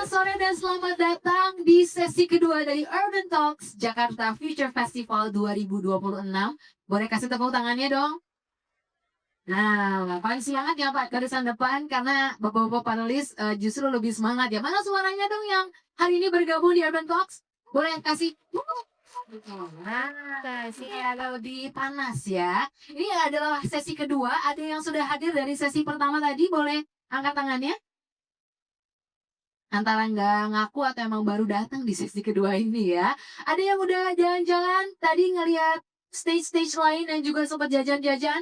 sore dan selamat datang di sesi kedua dari Urban Talks Jakarta Future Festival 2026. Boleh kasih tepuk tangannya dong? Nah, paling semangat ya Pak garisan depan karena bapak-bapak panelis justru lebih semangat ya. Mana suaranya dong yang hari ini bergabung di Urban Talks? Boleh yang kasih? Nah, sini agak lebih panas ya. Ini adalah sesi kedua. Ada yang sudah hadir dari sesi pertama tadi, boleh angkat tangannya? Antara nggak ngaku atau emang baru datang di sesi kedua ini ya. Ada yang udah jalan-jalan tadi ngelihat stage-stage lain dan juga sempat jajan-jajan?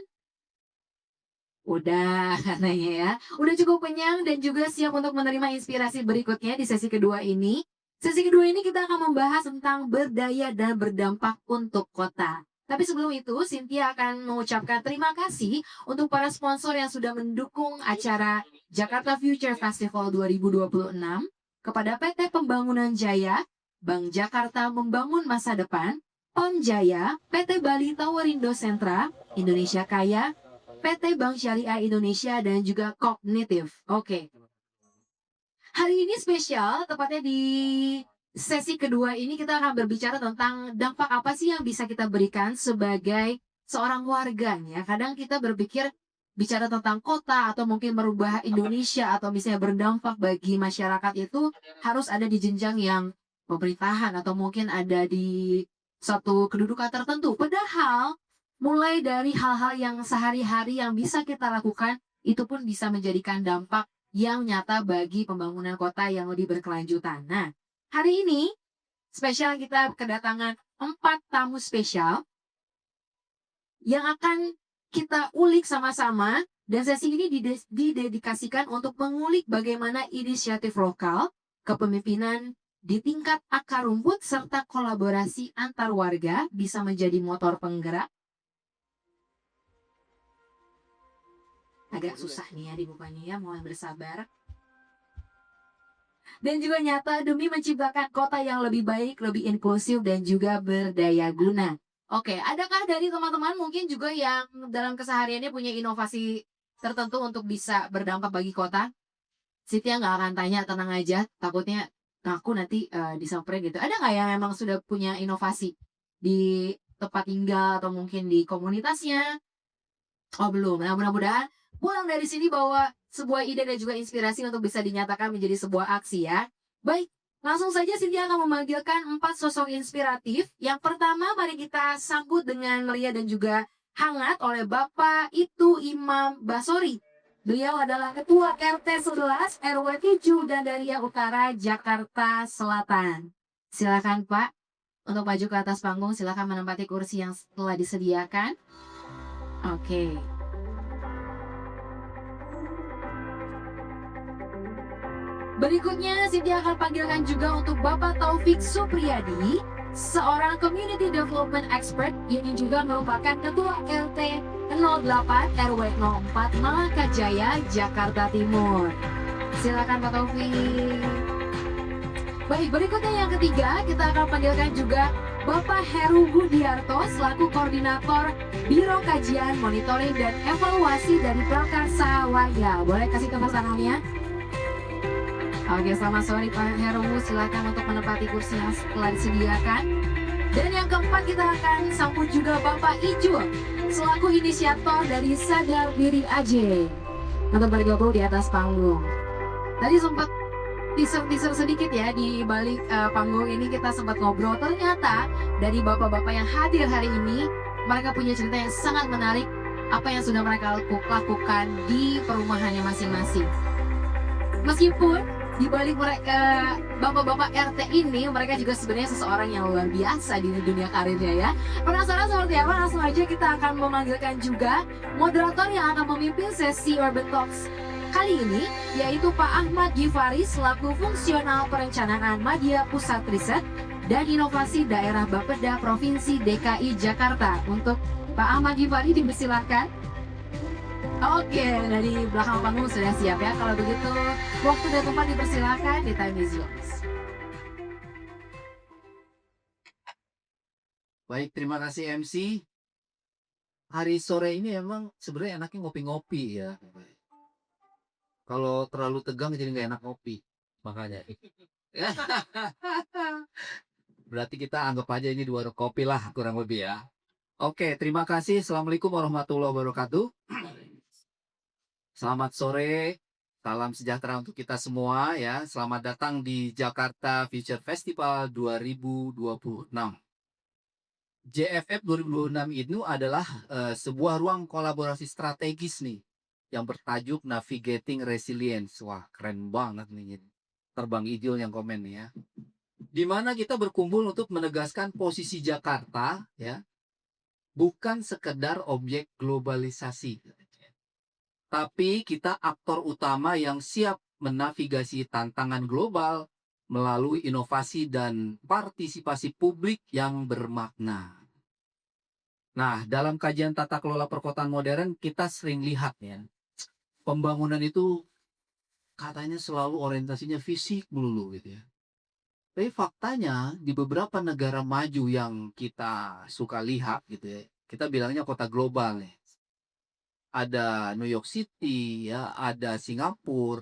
Udah katanya ya. Udah cukup kenyang dan juga siap untuk menerima inspirasi berikutnya di sesi kedua ini. Sesi kedua ini kita akan membahas tentang berdaya dan berdampak untuk kota. Tapi sebelum itu, Cynthia akan mengucapkan terima kasih untuk para sponsor yang sudah mendukung acara Jakarta Future Festival 2026, kepada PT Pembangunan Jaya, Bank Jakarta Membangun Masa Depan, Pam Jaya, PT Bali Towerindo Sentra, Indonesia Kaya, PT Bank Syariah Indonesia, dan juga Kognitif. Oke. Hari ini spesial, tepatnya di sesi kedua ini kita akan berbicara tentang dampak apa sih yang bisa kita berikan sebagai seorang warga ya. Kadang kita berpikir bicara tentang kota atau mungkin merubah Indonesia atau misalnya berdampak bagi masyarakat itu harus ada di jenjang yang pemerintahan atau mungkin ada di suatu kedudukan tertentu. Padahal mulai dari hal-hal yang sehari-hari yang bisa kita lakukan itu pun bisa menjadikan dampak yang nyata bagi pembangunan kota yang lebih berkelanjutan. Nah, hari ini spesial kita kedatangan 4 tamu spesial yang akan kita ulik sama-sama, dan sesi ini didedikasikan untuk mengulik bagaimana inisiatif lokal, kepemimpinan di tingkat akar rumput, serta kolaborasi antar warga bisa menjadi motor penggerak. Agak susah nih ya dibukanya ya, mohon bersabar. Dan juga nyata demi menciptakan kota yang lebih baik, lebih inklusif, dan juga berdaya guna. Oke, adakah dari teman-teman mungkin juga yang dalam kesehariannya punya inovasi tertentu untuk bisa berdampak bagi kota? Siti nggak akan tanya, tenang aja, takutnya ngaku nanti disamperin gitu. Ada nggak yang memang sudah punya inovasi di tempat tinggal atau mungkin di komunitasnya? Oh belum, nah mudah-mudahan pulang dari sini bawa sebuah ide dan juga inspirasi untuk bisa dinyatakan menjadi sebuah aksi ya. Baik, langsung saja Cynthia akan memanggilkan 4 sosok inspiratif. Yang pertama mari kita sambut dengan meriah dan juga hangat oleh Bapak Itu Imam Basori. Beliau adalah Ketua RT 11 RW 7 Gandaria Utara, Jakarta Selatan. Silakan Pak untuk maju ke atas panggung, silakan menempati kursi yang telah disediakan. Oke. Berikutnya, Cynthia akan panggilkan juga untuk Bapak Taufik Supriyadi, seorang Community Development Expert yang juga merupakan Ketua RT 08 RW 04 Malaka Jaya, Jakarta Timur. Silakan Pak Taufik. Baik, berikutnya yang ketiga, kita akan panggilkan juga Bapak Heru Budiarto selaku Koordinator Biro Kajian, Monitoring, dan Evaluasi dari Prakarsa Waya. Boleh kasih tepuk tangannya? Oke, selamat sore Pak Heru, silakan untuk menempati kursi yang telah disediakan. Dan yang keempat kita akan sambut juga Bapak Ijul selaku inisiator dari Sadar Diri AJ untuk bergabung di atas panggung. Tadi sempat teaser sedikit ya di balik panggung ini, kita sempat ngobrol. Ternyata dari bapak-bapak yang hadir hari ini, mereka punya cerita yang sangat menarik apa yang sudah mereka lakukan di perumahannya masing-masing. Meskipun di balik mereka bapak-bapak RT ini, mereka juga sebenarnya seseorang yang luar biasa di dunia karirnya ya. Penasaran seperti apa? Langsung aja kita akan memanggilkan juga moderator yang akan memimpin sesi Urban Talks kali ini, yaitu Pak Ahmad Gifari selaku Fungsional Perencanaan Madya Pusat Riset dan Inovasi Daerah Bapeda Provinsi DKI Jakarta. Untuk Pak Ahmad Gifari dipersilakan. Oke, dari belakang panggung sudah siap ya. Kalau begitu, waktu dan tempat dipersilakan, di time is yours. Baik, terima kasih MC. Hari sore ini emang sebenarnya enaknya ngopi-ngopi ya. Kalau terlalu tegang jadi nggak enak ngopi. makanya. Berarti kita anggap aja ini 2 kopi lah kurang lebih ya. Oke, terima kasih. Assalamualaikum warahmatullahi wabarakatuh. Selamat sore, salam sejahtera untuk kita semua ya. Selamat datang di Jakarta Future Festival 2026. JFF 2026 itu adalah sebuah ruang kolaborasi strategis nih yang bertajuk Navigating Resilience. Wah, keren banget nih. Terbang Ijul yang komen nih ya. Di mana kita berkumpul untuk menegaskan posisi Jakarta ya, bukan sekedar objek globalisasi, tapi kita aktor utama yang siap menavigasi tantangan global melalui inovasi dan partisipasi publik yang bermakna. Nah, dalam kajian tata kelola perkotaan modern, kita sering lihat ya, pembangunan itu katanya selalu orientasinya fisik melulu gitu ya. Tapi faktanya di beberapa negara maju yang kita suka lihat gitu ya, kita bilangnya kota global nih. Ada New York City ya, ada Singapura,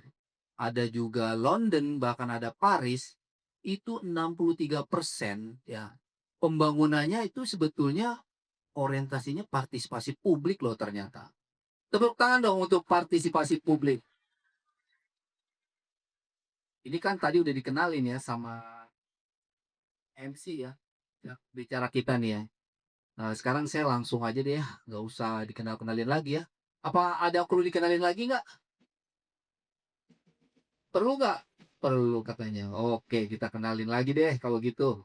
ada juga London, bahkan ada Paris. Itu 63% ya. Pembangunannya itu sebetulnya orientasinya partisipasi publik loh ternyata. Tepuk tangan dong untuk partisipasi publik. Ini kan tadi udah dikenalin ya sama MC ya, bicara kita nih ya. Nah, sekarang saya langsung aja deh ya, nggak usah dikenal-kenalin lagi ya. Apa ada perlu dikenalin lagi nggak? Perlu nggak? Perlu katanya. Oke, kita kenalin lagi deh kalau gitu.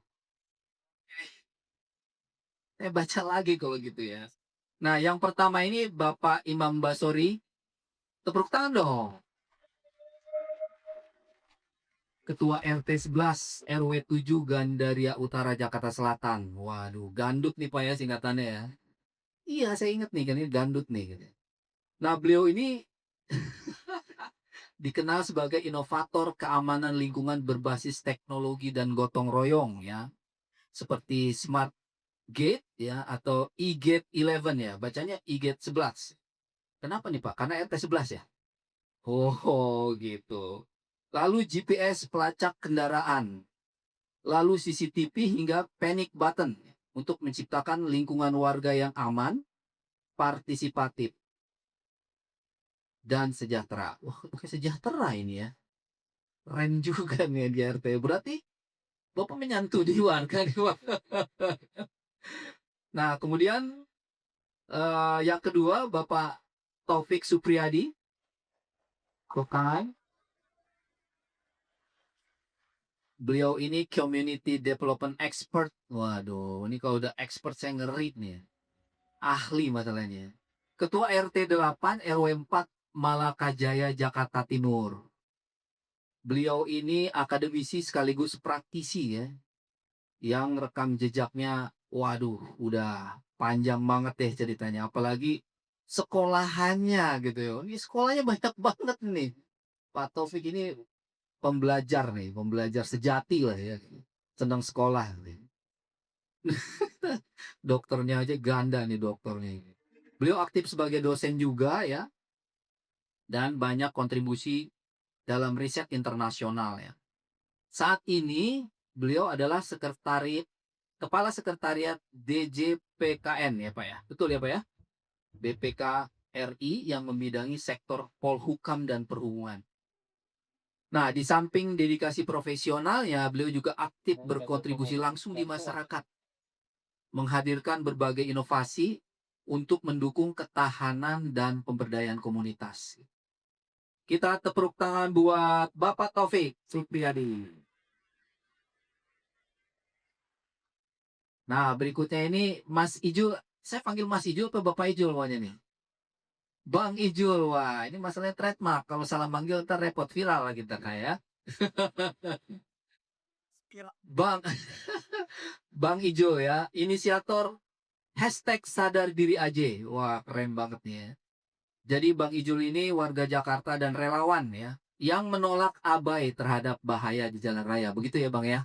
Saya baca lagi kalau gitu ya. Nah, yang pertama ini Bapak Imam Basori. Tepuk tangan dong. Ketua RT 11 RW 7 Gandaria Utara Jakarta Selatan. Waduh, gandut nih Pak ya singkatannya ya. Iya, saya ingat nih kan ini gandut nih. Nah, beliau ini dikenal sebagai inovator keamanan lingkungan berbasis teknologi dan gotong royong ya. Seperti Smart Gate ya atau e-Gate 11 ya. Bacanya e-Gate 11. Kenapa nih Pak? Karena RT 11 ya? Oh, gitu. Lalu GPS pelacak kendaraan. Lalu CCTV hingga panic button untuk menciptakan lingkungan warga yang aman, partisipatif, dan sejahtera. Wah, pakai sejahtera ini ya. Keren juga nih di RT. Berarti Bapak menyantuni di warga nih, Pak. Nah, kemudian yang kedua Bapak Taufik Supriyadi. Bukan. Beliau ini community development expert. Waduh, ini kalau udah expert saya ngeri nih. Ahli masalahnya. Ketua RT 8 RW 4 Malakajaya Jakarta Timur. Beliau ini akademisi sekaligus praktisi ya. Yang rekam jejaknya waduh udah panjang banget deh ceritanya. Apalagi sekolahannya gitu ya. Ini sekolahnya banyak banget nih. Pak Taufik ini pembelajar nih, pembelajar sejati lah ya. Senang sekolah. Dokternya aja ganda nih dokternya. Beliau aktif sebagai dosen juga ya. Dan banyak kontribusi dalam riset internasional ya. Saat ini beliau adalah Kepala Sekretariat DJPKN ya Pak ya. Betul ya Pak ya? BPK RI yang membidangi sektor Polhukam dan perhubungan. Nah, di samping dedikasi profesionalnya, beliau juga aktif berkontribusi langsung di masyarakat. Menghadirkan berbagai inovasi untuk mendukung ketahanan dan pemberdayaan komunitas. Kita tepuk tangan buat Bapak Taufik Supriyadi. Nah, berikutnya ini Mas Ijul. Saya panggil Mas Ijul atau Bapak Ijul maunya nih? Bang Ijul, wah ini masalahnya trademark. Kalau salah manggil ntar repot viral lah kita kayak. Bang, Bang Ijul ya, inisiator hashtag sadar diri aja. Wah keren banget nih ya. Jadi Bang Ijul ini warga Jakarta dan relawan ya, yang menolak abai terhadap bahaya di jalan raya. Begitu ya Bang ya.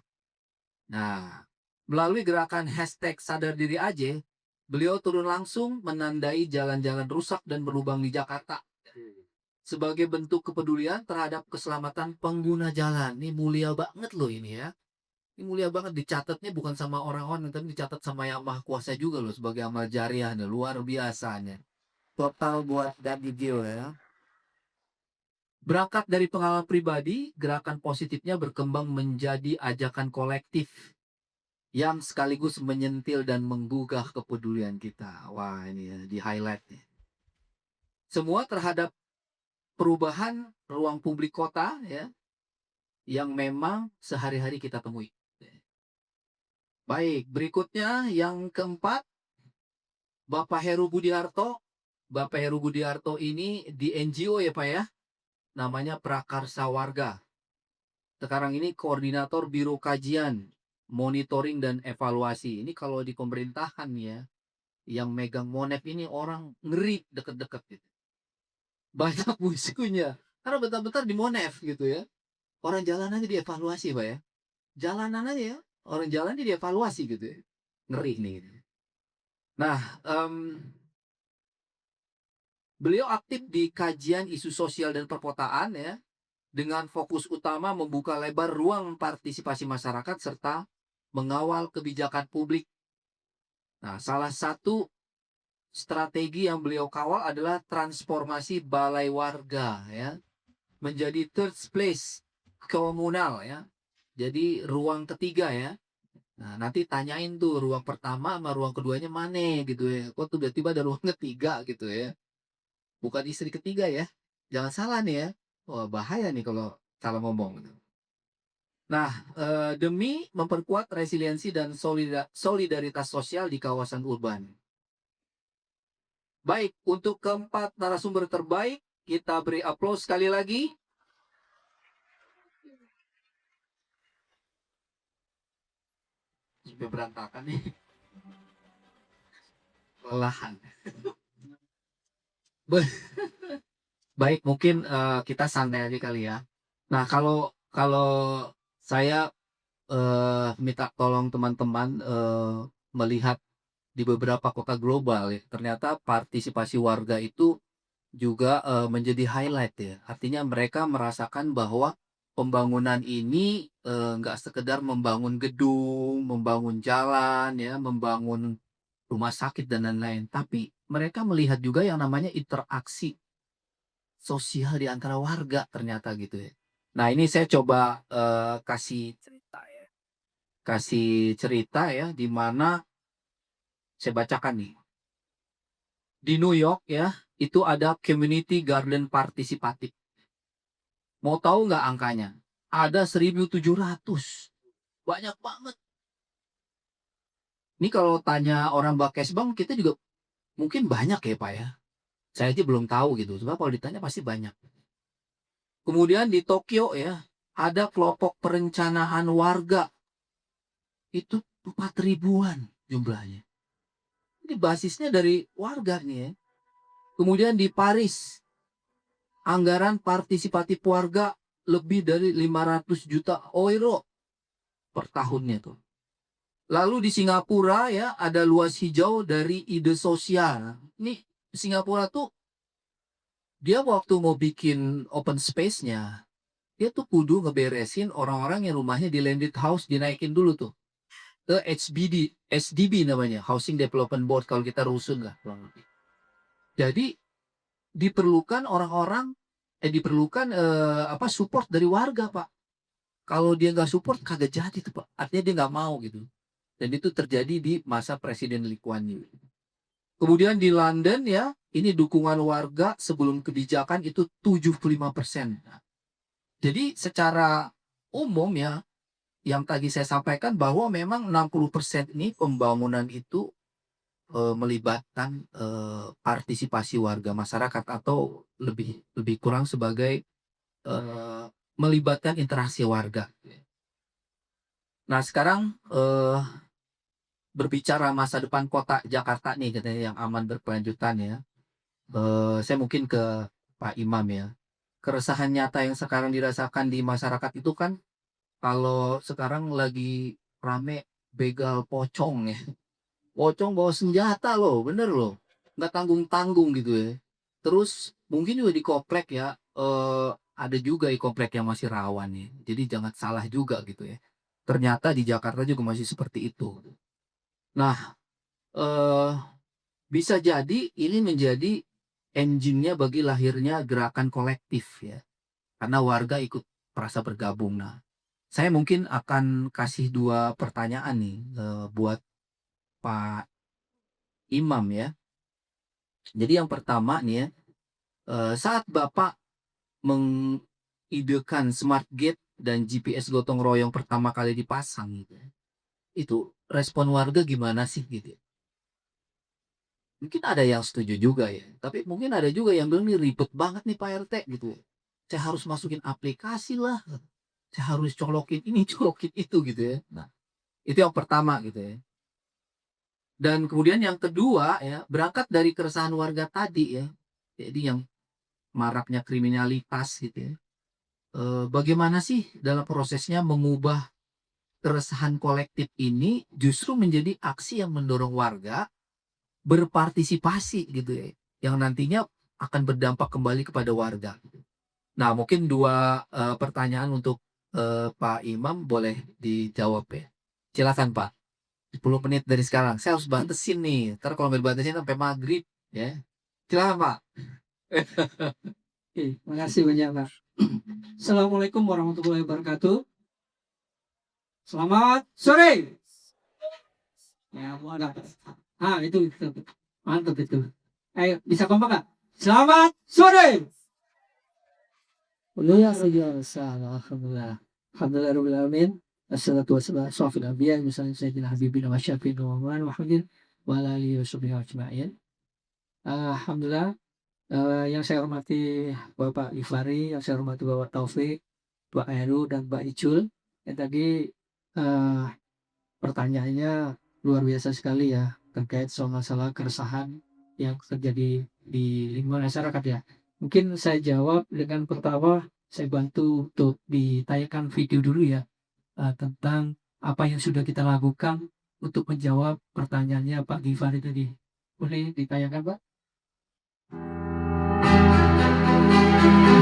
Nah, melalui gerakan hashtag sadar diri aja, beliau turun langsung menandai jalan-jalan rusak dan berlubang di Jakarta. sebagai bentuk kepedulian terhadap keselamatan pengguna jalan. Ini mulia banget loh ini ya. Ini mulia banget, dicatatnya bukan sama orang-orang, tapi dicatat sama Yang Maha Kuasa juga loh sebagai amal jariah nih, luar biasanya. Total buat that video ya. Berangkat dari pengalaman pribadi, gerakan positifnya berkembang menjadi ajakan kolektif yang sekaligus menyentil dan menggugah kepedulian kita. Wah, ini ya, di highlight nih. Semua terhadap perubahan ruang publik kota ya, yang memang sehari-hari kita temui. Baik, berikutnya yang keempat, Bapak Heru Budiarto. Bapak Heru Budiarto ini di NGO ya Pak ya, namanya Prakarsa Warga. Sekarang ini koordinator Biro Kajian, Monitoring dan Evaluasi. Ini kalau di pemerintahan ya, yang megang Monep ini orang ngeri deket-deket gitu. Banyak musuhnya. Karena bentar-bentar di Monef gitu ya. Orang jalan aja dievaluasi Pak ya. Jalanan aja ya, orang jalan aja dievaluasi gitu ya. Ngeri nih. Gitu. Nah, beliau aktif di kajian isu sosial dan perkotaan ya, dengan fokus utama membuka lebar ruang partisipasi masyarakat serta mengawal kebijakan publik. Nah, salah satu strategi yang beliau kawal adalah transformasi balai warga ya, menjadi third place komunal ya. Jadi ruang ketiga ya. Nah, nanti tanyain tuh ruang pertama sama ruang keduanya mana gitu ya. Kok tiba-tiba ada ruang ketiga gitu ya. Bukan istri ketiga ya. Jangan salah nih ya. Wah, bahaya nih kalau salah ngomong. Nah, demi memperkuat resiliensi dan solidaritas sosial di kawasan urban. Baik, untuk keempat narasumber terbaik, kita beri aplaus sekali lagi. Sampai berantakan nih. Kelelahan. Baik, mungkin kita santai aja kali ya. Nah, kalau kalau saya minta tolong teman-teman melihat di beberapa kota global ya, ternyata partisipasi warga itu juga menjadi highlight ya. Artinya mereka merasakan bahwa pembangunan ini nggak sekedar membangun gedung, membangun jalan ya, membangun rumah sakit dan lain-lain, tapi mereka melihat juga yang namanya interaksi sosial di antara warga ternyata gitu ya. Nah, ini saya coba kasih cerita ya. Kasih cerita ya, di mana saya bacakan nih. Di New York ya, itu ada community garden partisipatif. Mau tahu nggak angkanya? Ada 1.700. Banyak banget. Ini kalau tanya orang Bakesbang, kita juga mungkin banyak ya Pak ya. Saya aja belum tahu gitu. Sebab kalau ditanya pasti banyak. Kemudian di Tokyo ya, ada kelompok perencanaan warga. Itu 4.000-an jumlahnya. Ini basisnya dari warga nih ya. Kemudian di Paris, anggaran partisipatif warga lebih dari 500 juta euro per tahunnya tuh. Lalu di Singapura ya, ada luas hijau dari ide sosial. Ini Singapura tuh, dia waktu mau bikin open space-nya, dia tuh kudu ngeberesin orang-orang yang rumahnya di landed house, dinaikin dulu tuh ke SDB namanya, Housing Development Board kalau kita rusun lah. Jadi diperlukan orang-orang diperlukan support dari warga Pak. Kalau dia nggak support kagak jadi tuh Pak. Artinya dia nggak mau gitu. Dan itu terjadi di masa Presiden Lee Kuan Yew. Kemudian di London ya, ini dukungan warga sebelum kebijakan itu 75%. Jadi secara umum ya, yang tadi saya sampaikan bahwa memang 60% ini pembangunan itu melibatkan partisipasi warga masyarakat atau lebih kurang sebagai melibatkan interaksi warga. Nah sekarang berbicara masa depan kota Jakarta nih katanya yang aman berkelanjutan ya. Saya mungkin ke Pak Imam ya. Keresahan nyata yang sekarang dirasakan di masyarakat itu kan kalau sekarang lagi rame begal pocong ya. Pocong bawa senjata loh, bener loh. Nggak tanggung-tanggung gitu ya. Terus mungkin juga di komplek ya, ada juga di komplek yang masih rawan nih. Jadi jangan salah juga gitu ya. Ternyata di Jakarta juga masih seperti itu. Nah, eee, bisa jadi ini menjadi engine-nya bagi lahirnya gerakan kolektif ya, karena warga ikut merasa bergabung. Nah, saya mungkin akan kasih 2 pertanyaan nih, buat Pak Imam ya. Jadi yang pertama nih ya, saat Bapak mengidekan smart gate dan GPS gotong royong pertama kali dipasang gitu ya, itu respon warga gimana sih gitu ya? Mungkin ada yang setuju juga ya, tapi mungkin ada juga yang bilang, "Nih ribet banget nih Pak RT," gitu ya. "Saya harus masukin aplikasi lah, saya harus colokin ini, colokin itu," gitu ya. Nah, itu yang pertama gitu ya. Dan kemudian yang kedua ya, berangkat dari keresahan warga tadi ya, jadi yang maraknya kriminalitas gitu ya, bagaimana sih dalam prosesnya mengubah keresahan kolektif ini justru menjadi aksi yang mendorong warga berpartisipasi gitu ya, yang nantinya akan berdampak kembali kepada warga. Nah, mungkin 2 pertanyaan untuk, Pak Imam boleh dijawab ya. Silakan Pak, 10 menit dari sekarang. Saya harus batasin nih, entar kalau nggak dibatasin sampai maghrib ya. Silakan Pak. Oke, makasih banyak, Pak. Assalamualaikum warahmatullahi wabarakatuh. Selamat sore. Ya, ada. Itu. Mantap itu. Ayo, bisa kompak nggak? Selamat sore. Ya alhamdulillah. Alhamdulillah alamin. Assalatu wassalamu ala asyrofil anbiya misalnya sayyidina habibina wa syafiina wa maulana Muhammadin wa ala alihi wa sahbihi ajma'in. Alhamdulillah. Yang saya hormati Bapak Ifari, yang saya hormati Bapak Taufik, Pak Heru dan Pak Icul. Yang tadi pertanyaannya luar biasa sekali ya, terkait soal masalah keresahan yang terjadi di lingkungan masyarakat ya. Mungkin saya jawab dengan pertama, saya bantu untuk ditayangkan video dulu ya, tentang apa yang sudah kita lakukan untuk menjawab pertanyaannya Pak Gifari tadi. Boleh ditayangkan Pak?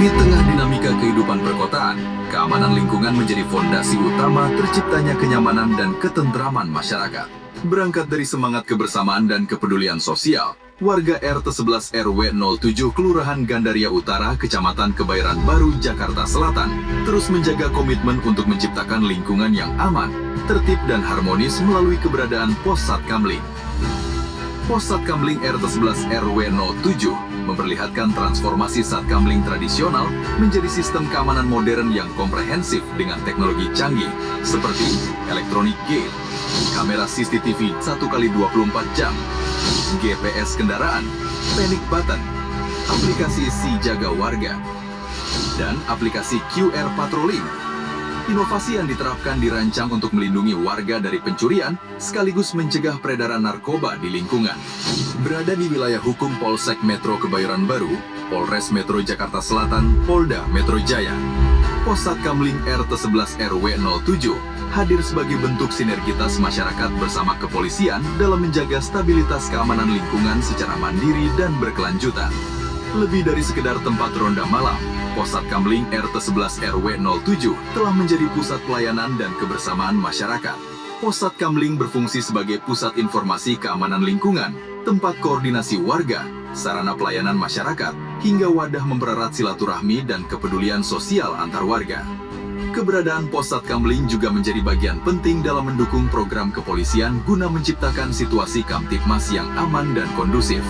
Di tengah dinamika kehidupan perkotaan, keamanan lingkungan menjadi fondasi utama terciptanya kenyamanan dan ketentraman masyarakat. Berangkat dari semangat kebersamaan dan kepedulian sosial, warga RT 11 RW 07 Kelurahan Gandaria Utara, Kecamatan Kebayoran Baru, Jakarta Selatan, terus menjaga komitmen untuk menciptakan lingkungan yang aman, tertib dan harmonis melalui keberadaan Pos Satkamling. Pos Satkamling RT 11 RW 07 memperlihatkan transformasi Satkamling tradisional menjadi sistem keamanan modern yang komprehensif dengan teknologi canggih seperti electronic gate, kamera CCTV 1x24 jam, GPS kendaraan, panic button, aplikasi Si Jaga Warga, dan aplikasi QR Patrolling. Inovasi yang diterapkan dirancang untuk melindungi warga dari pencurian sekaligus mencegah peredaran narkoba di lingkungan. Berada di wilayah hukum Polsek Metro Kebayoran Baru, Polres Metro Jakarta Selatan, Polda Metro Jaya, Pos Satkamling RT 11 RW 07 hadir sebagai bentuk sinergitas masyarakat bersama kepolisian dalam menjaga stabilitas keamanan lingkungan secara mandiri dan berkelanjutan. Lebih dari sekedar tempat ronda malam, Pos Satkamling RT 11 RW 07 telah menjadi pusat pelayanan dan kebersamaan masyarakat. Pos Satkamling berfungsi sebagai pusat informasi keamanan lingkungan, tempat koordinasi warga, sarana pelayanan masyarakat, hingga wadah mempererat silaturahmi dan kepedulian sosial antar warga. Keberadaan Pos Satkamling juga menjadi bagian penting dalam mendukung program kepolisian guna menciptakan situasi Kamtibmas yang aman dan kondusif.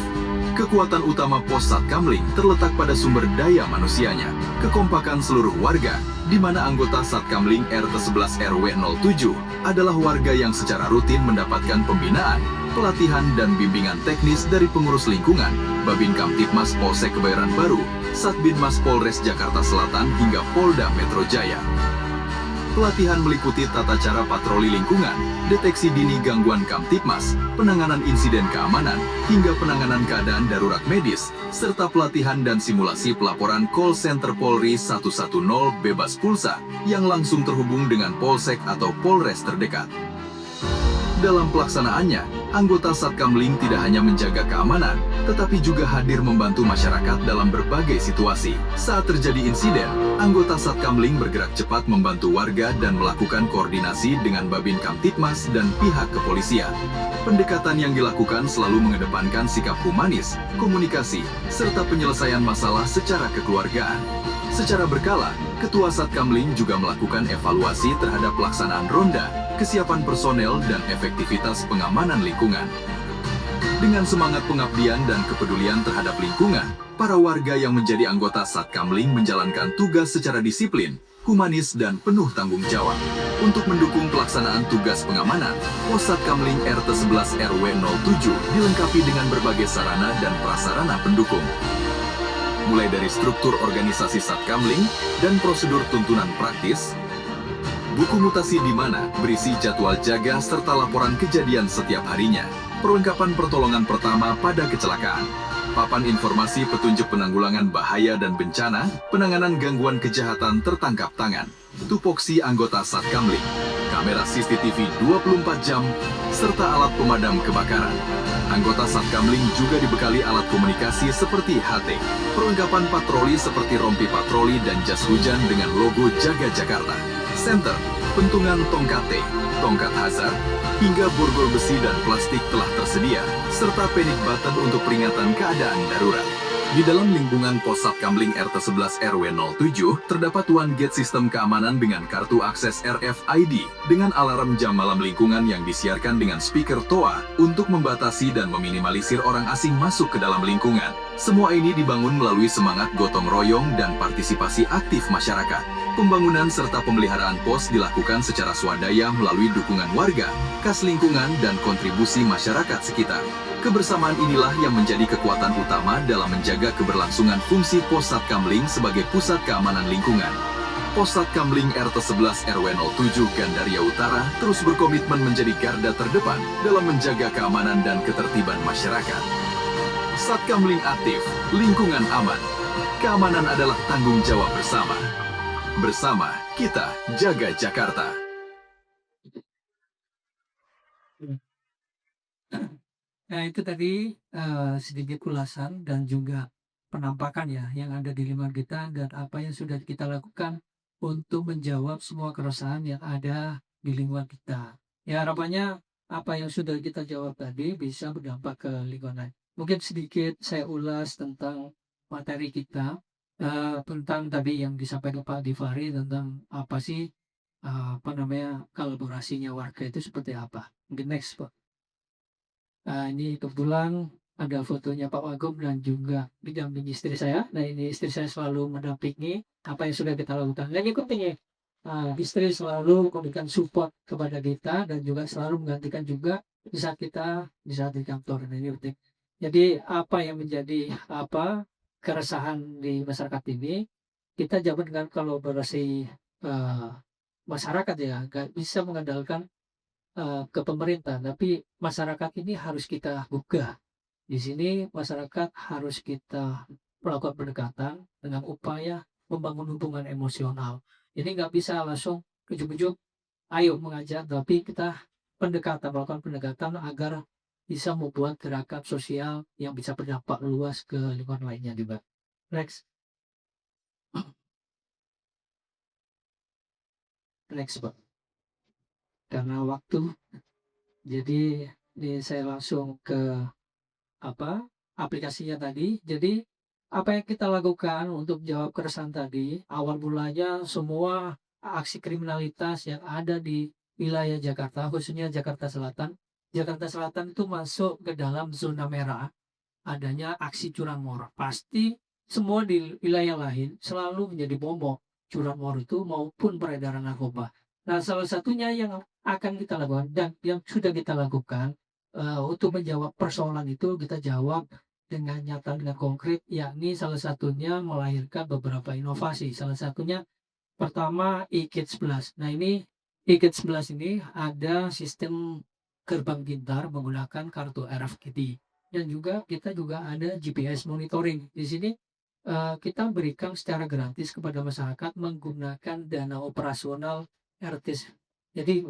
Kekuatan utama Pos Satkamling terletak pada sumber daya manusianya, kekompakan seluruh warga, di mana anggota Satkamling RT 11 RW 07 adalah warga yang secara rutin mendapatkan pembinaan, pelatihan dan bimbingan teknis dari pengurus lingkungan, Babin Kamtibmas Polsek Kebayoran Baru, Satbinmas Polres Jakarta Selatan hingga Polda Metro Jaya. Pelatihan meliputi tata cara patroli lingkungan, deteksi dini gangguan Kamtibmas, penanganan insiden keamanan, hingga penanganan keadaan darurat medis, serta pelatihan dan simulasi pelaporan call center Polri 110 bebas pulsa yang langsung terhubung dengan Polsek atau Polres terdekat. Dalam pelaksanaannya, anggota Satkamling tidak hanya menjaga keamanan, tetapi juga hadir membantu masyarakat dalam berbagai situasi. Saat terjadi insiden, anggota Satkamling bergerak cepat membantu warga dan melakukan koordinasi dengan Babin Kamtipmas dan pihak kepolisian. Pendekatan yang dilakukan selalu mengedepankan sikap humanis, komunikasi, serta penyelesaian masalah secara kekeluargaan. Secara berkala, Ketua Satkamling juga melakukan evaluasi terhadap pelaksanaan ronda, kesiapan personel, dan efektivitas pengamanan lingkungan. Dengan semangat pengabdian dan kepedulian terhadap lingkungan, para warga yang menjadi anggota Satkamling menjalankan tugas secara disiplin, humanis, dan penuh tanggung jawab. Untuk mendukung pelaksanaan tugas pengamanan, Pos Satkamling RT 11 RW 07 dilengkapi dengan berbagai sarana dan prasarana pendukung. Mulai dari struktur organisasi Satkamling dan prosedur tuntunan praktis, buku mutasi di mana berisi jadwal jaga serta laporan kejadian setiap harinya, perlengkapan pertolongan pertama pada kecelakaan, papan informasi petunjuk penanggulangan bahaya dan bencana, penanganan gangguan kejahatan tertangkap tangan, tupoksi anggota Satkamling, kamera CCTV 24 jam, serta alat pemadam kebakaran. Anggota Satkamling juga dibekali alat komunikasi seperti HT, perlengkapan patroli seperti rompi patroli dan jas hujan dengan logo Jaga Jakarta, senter, pentungan tongkat T, tongkat hazard, hingga borgol besi dan plastik telah tersedia, serta panic button untuk peringatan keadaan darurat. Di dalam lingkungan Pos Satkamling RT 11 RW 07, terdapat one gate sistem keamanan dengan kartu akses RFID dengan alarm jam malam lingkungan yang disiarkan dengan speaker TOA untuk membatasi dan meminimalisir orang asing masuk ke dalam lingkungan. Semua ini dibangun melalui semangat gotong royong dan partisipasi aktif masyarakat. Pembangunan serta pemeliharaan pos dilakukan secara swadaya melalui dukungan warga, kas lingkungan, dan kontribusi masyarakat sekitar. Kebersamaan inilah yang menjadi kekuatan utama dalam menjaga keberlangsungan fungsi Pos Satkamling sebagai pusat keamanan lingkungan. Pos Satkamling RT 11 RW 07 Gandaria Utara terus berkomitmen menjadi garda terdepan dalam menjaga keamanan dan ketertiban masyarakat. Satkamling aktif, lingkungan aman. Keamanan adalah tanggung jawab bersama. Bersama kita jaga Jakarta. Nah, itu tadi sedikit ulasan dan juga penampakan ya yang ada di lingkungan kita dan apa yang sudah kita lakukan untuk menjawab semua keresahan yang ada di lingkungan kita. Ya, harapannya apa yang sudah kita jawab tadi bisa berdampak ke lingkungan. Mungkin sedikit saya ulas tentang materi kita, tentang tadi yang disampaikan Pak Divari tentang apa sih kolaborasinya warga itu seperti apa. Mungkin next, Pak. Ini kebetulan ada fotonya Pak Wagub dan juga didampingi istri saya. Nah, ini istri saya selalu mendampingi apa yang sudah kita lakukan. Dan yang penting ya, istri selalu memberikan support kepada kita dan juga selalu menggantikan juga di saat di kantor. Nah, ini penting. Jadi apa yang menjadi keresahan di masyarakat ini kita jawab dengan kolaborasi masyarakat ya, nggak bisa mengandalkan ke pemerintah, tapi masyarakat ini harus kita gugah. Di sini masyarakat harus kita melakukan pendekatan dengan upaya membangun hubungan emosional. Ini nggak bisa langsung ujuk-ujuk, ayo mengajak, tapi kita melakukan pendekatan agar bisa membuat gerakan sosial yang bisa berdampak luas ke lingkungan lainnya juga. Next, Pak. Karena waktu, jadi ini saya langsung ke aplikasinya tadi. Jadi apa yang kita lakukan untuk jawab keresahan tadi, awal mulanya semua aksi kriminalitas yang ada di wilayah Jakarta, khususnya Jakarta Selatan. Jakarta Selatan itu masuk ke dalam zona merah adanya aksi curanmor. Pasti semua di wilayah lain selalu menjadi momok curanmor itu maupun peredaran narkoba. Nah, salah satunya yang akan kita lakukan dan yang sudah kita lakukan untuk menjawab persoalan itu, kita jawab dengan nyata, dengan konkret, yakni salah satunya melahirkan beberapa inovasi. Salah satunya pertama e-Kids Plus. Nah, ini e-Kids Plus ini ada sistem gerbang pintar menggunakan kartu RFID dan juga kita juga ada GPS monitoring. Di sini kita berikan secara gratis kepada masyarakat menggunakan dana operasional RT. Jadi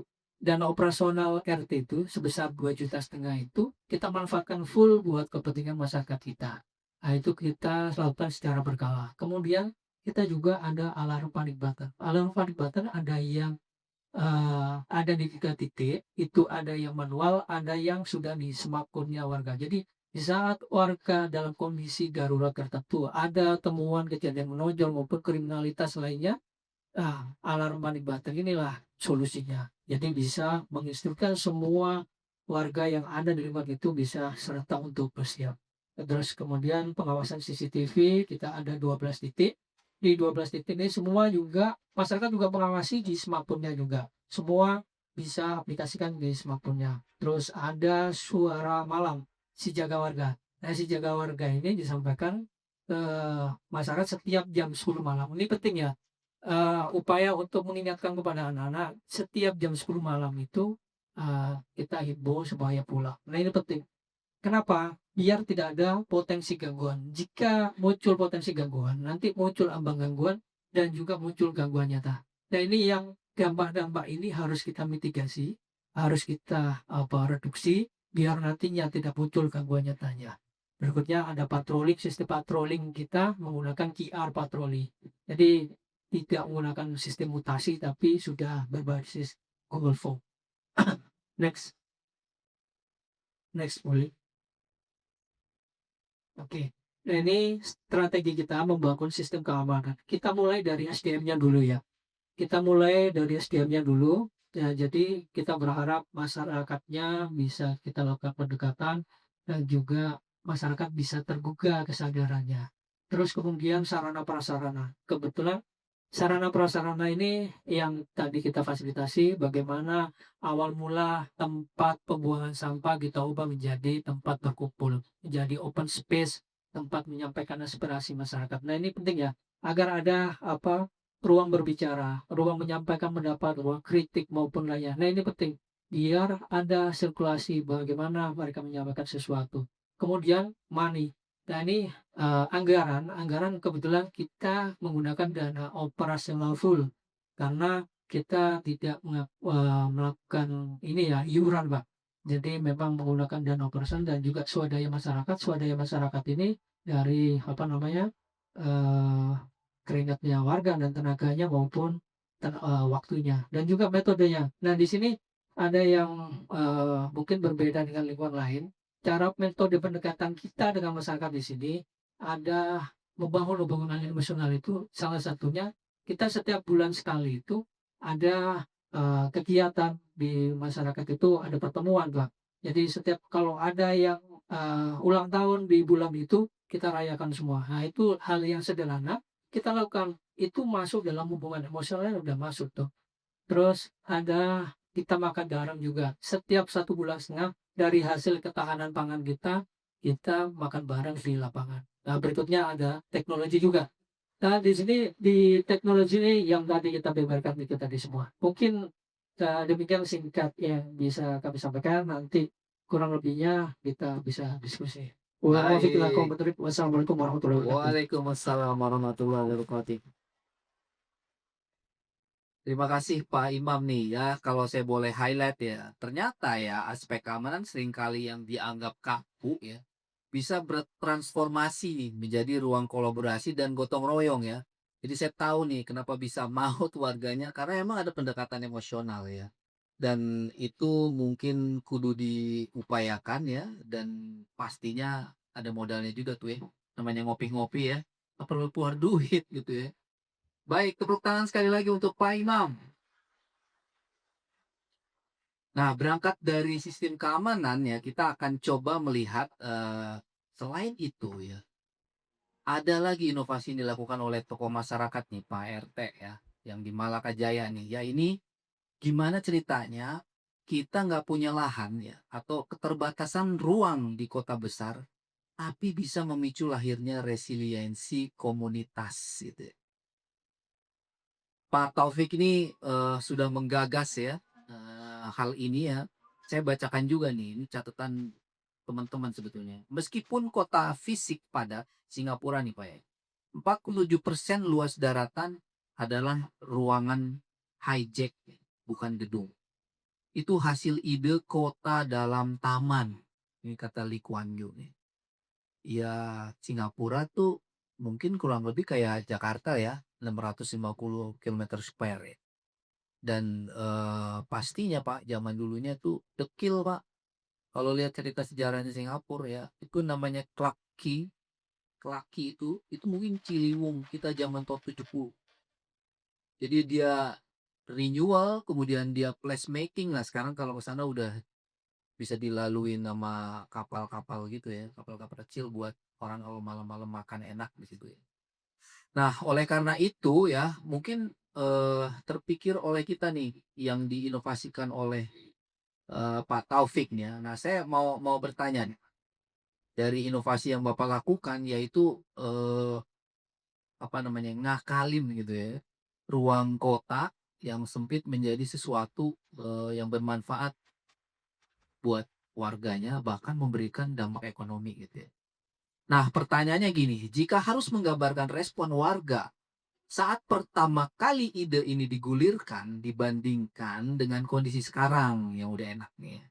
dana operasional RT itu sebesar 2,5 juta itu kita manfaatkan full buat kepentingan masyarakat kita. Nah, itu kita lakukan secara berkala. Kemudian kita juga ada alarm panic button. Alarm panic button ada yang ada di 3 titik, itu ada yang manual, ada yang sudah di smartphone-nya warga. Jadi di saat warga dalam kondisi darurat tertentu, ada temuan kejadian menonjol maupun kriminalitas lainnya, alarm panic button inilah solusinya. Jadi bisa menginstruksikan semua warga yang ada di lingkungan itu bisa serentak untuk bersiap. Terus kemudian pengawasan CCTV kita ada 12 titik. Di 12 titik ini semua juga masyarakat juga mengawasi di smartphone-nya juga. Semua bisa aplikasikan di smartphone-nya. Terus ada suara malam si jaga warga. Nah, si jaga warga ini disampaikan ke masyarakat setiap jam 10 malam. Ini penting ya. Upaya untuk mengingatkan kepada anak-anak setiap jam 10 malam itu kita himbau supaya pulang. Nah, ini penting. Kenapa? Biar tidak ada potensi gangguan. Jika muncul potensi gangguan, nanti muncul ambang gangguan dan juga muncul gangguan nyata. Nah, ini yang dampak-dampak ini harus kita mitigasi, harus kita reduksi biar nantinya tidak muncul gangguan nyatanya. Berikutnya ada patroli, sistem patrolling kita menggunakan QR patroli. Jadi tidak menggunakan sistem mutasi tapi sudah berbasis Google Form. Next boleh. Oke. Nah, ini strategi kita membangun sistem keamanan. Kita mulai dari SDM-nya dulu ya. Ya, jadi kita berharap masyarakatnya bisa kita lakukan pendekatan dan juga masyarakat bisa tergugah kesadarannya. Terus kemudian sarana prasarana. Kebetulan sarana prasarana ini yang tadi kita fasilitasi, bagaimana awal mula tempat pembuangan sampah kita ubah menjadi tempat berkumpul, menjadi open space, tempat menyampaikan aspirasi masyarakat. Nah, ini penting ya, agar ada ruang berbicara, ruang menyampaikan pendapat, ruang kritik maupun lainnya. Nah, ini penting biar ada sirkulasi bagaimana mereka menyampaikan sesuatu. Kemudian money. Nah, ini anggaran kebetulan kita menggunakan dana operasional full karena kita tidak melakukan ini ya iuran, Pak. Jadi memang menggunakan dana operasional dan juga swadaya masyarakat. Swadaya masyarakat ini dari keringatnya warga dan tenaganya maupun waktunya dan juga metodenya. Nah, di sini ada yang mungkin berbeda dengan lingkungan lain. Cara metode pendekatan kita dengan masyarakat di sini ada membangun hubungan emosional itu salah satunya kita setiap bulan sekali itu ada kegiatan di masyarakat itu ada pertemuan, Pak. Jadi setiap kalau ada yang ulang tahun di bulan itu kita rayakan semua. Nah, itu hal yang sederhana kita lakukan itu masuk dalam hubungan emosional udah masuk tuh. Terus ada kita makan bareng juga setiap 1,5 bulan dari hasil ketahanan pangan kita makan bareng di lapangan. Nah, berikutnya ada teknologi juga. Nah, di sini di teknologi ini yang tadi kita beberkan itu tadi semua. Mungkin demikian singkat yang bisa kami sampaikan. Nanti kurang lebihnya kita bisa diskusi. Wassalamualaikum warahmatullahi wabarakatuh. Waalaikumsalam warahmatullahi wabarakatuh. Terima kasih Pak Imam nih ya, kalau saya boleh highlight ya, ternyata ya aspek keamanan seringkali yang dianggap kaku ya, bisa bertransformasi nih menjadi ruang kolaborasi dan gotong royong ya. Jadi saya tahu nih kenapa bisa maut warganya, karena emang ada pendekatan emosional ya. Dan itu mungkin kudu diupayakan ya, dan pastinya ada modalnya juga tuh ya, namanya ngopi-ngopi ya, nggak perlu keluar duit gitu ya. Baik, tepuk tangan sekali lagi untuk Pak Imam. Nah, berangkat dari sistem keamanan ya, kita akan coba melihat selain itu ya, ada lagi inovasi yang dilakukan oleh tokoh masyarakat nih, Pak RT ya, yang di Malaka Jaya nih. Ya ini gimana ceritanya kita nggak punya lahan ya, atau keterbatasan ruang di kota besar, tapi bisa memicu lahirnya resiliensi komunitas gitu ya. Pak Taufik ini sudah menggagas ya hal ini ya. Saya bacakan juga nih, ini catatan teman-teman sebetulnya. Meskipun kota fisik pada Singapura nih Pak ya, 47% luas daratan adalah ruangan hijack, bukan gedung. itu hasil ide kota dalam taman. Ini kata Lee Kuan Yew nih. Ya, Singapura tuh mungkin kurang lebih kayak Jakarta ya, 650 km square ya. Dan pastinya Pak, zaman dulunya tuh dekil Pak. Kalau lihat cerita sejarahnya Singapura ya, itu namanya Clarke Quay. Clarke Quay itu mungkin Ciliwung kita zaman tahun 70. Jadi dia renewal, kemudian dia placemaking. Nah sekarang kalau ke sana udah bisa dilalui nama kapal-kapal gitu ya, kapal-kapal kecil buat orang kalau malam-malam makan enak di situ ya. Nah, oleh karena itu ya, mungkin terpikir oleh kita nih yang diinovasikan oleh Pak Taufik nih ya. Nah, saya mau bertanya nih, dari inovasi yang Bapak lakukan yaitu apa namanya, ngakalin gitu ya, ruang kota yang sempit menjadi sesuatu yang bermanfaat buat warganya, bahkan memberikan dampak ekonomi gitu ya. Nah, pertanyaannya gini, jika harus menggambarkan respon warga saat pertama kali ide ini digulirkan dibandingkan dengan kondisi sekarang yang udah enak nih ya,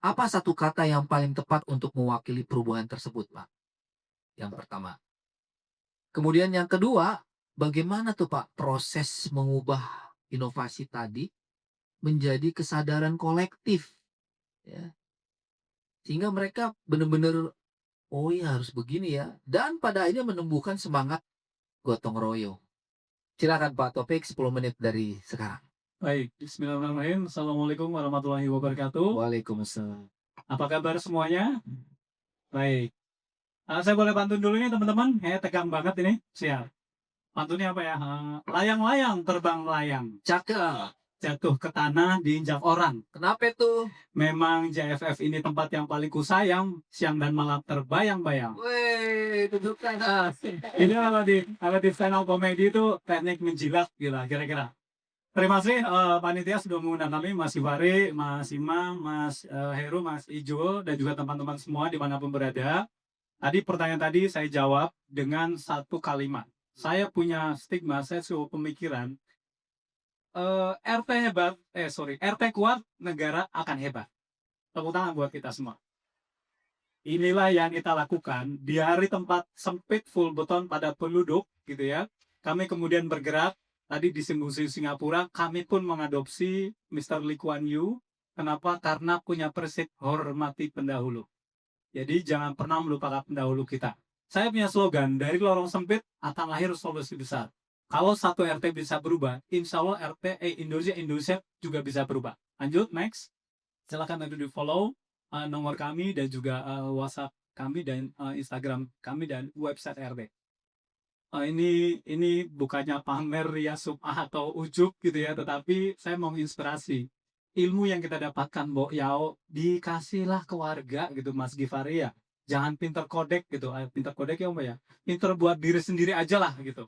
apa satu kata yang paling tepat untuk mewakili perubahan tersebut, Pak? Yang pertama. Kemudian yang kedua, bagaimana tuh Pak proses mengubah inovasi tadi menjadi kesadaran kolektif ya. Sehingga mereka benar-benar oh iya harus begini ya, dan pada akhirnya menumbuhkan semangat gotong royong. Silakan Pak Topik, 10 menit dari sekarang. Baik, bismillahirrahmanirrahim. Assalamualaikum warahmatullahi wabarakatuh. Waalaikumsalam. Apa kabar semuanya? Baik. Saya boleh pantun dulu nih teman-teman. Tegang banget ini. Siap. Pantunnya apa ya? Layang-layang terbang layang. Cakep. Jatuh ke tanah diinjak orang. Kenapa itu? Memang JFF ini tempat yang paling kusayang. Siang dan malam terbayang-bayang. Weh, dudukkan. Ini kalau di stand up comedy itu teknik menjilat gitu lah, kira-kira. Terima kasih panitia sudah mengundang kami, Mas Iwari, Mas Imam, Mas Heru, Mas Ijo, dan juga teman-teman semua dimanapun berada. Tadi pertanyaan tadi saya jawab dengan satu kalimat. Saya punya stigma, saya sudah pemikiran, RT kuat, negara akan hebat. Tepuk tangan buat kita semua. Inilah yang kita lakukan di hari tempat sempit full beton pada penduduk, gitu ya. Kami kemudian bergerak. Tadi di Singapura, kami pun mengadopsi Mr. Lee Kuan Yew. Kenapa? Karena punya prinsip hormati pendahulu. Jadi jangan pernah melupakan pendahulu kita. Saya punya slogan, dari lorong sempit akan lahir solusi besar. Kalau satu RT bisa berubah, insya Allah Indonesia juga bisa berubah. Lanjut, next. Silakan nanti di follow nomor kami dan juga WhatsApp kami dan Instagram kami dan website RT. Ini bukannya pamer ya sum'ah atau ujub gitu ya, tetapi saya mau inspirasi. Ilmu yang kita dapatkan Mbok Yao dikasihlah ke warga gitu Mas Givari ya. Jangan pinter kodek gitu. Pinter kodek ya Mbak ya. Pinter buat diri sendiri aja lah gitu.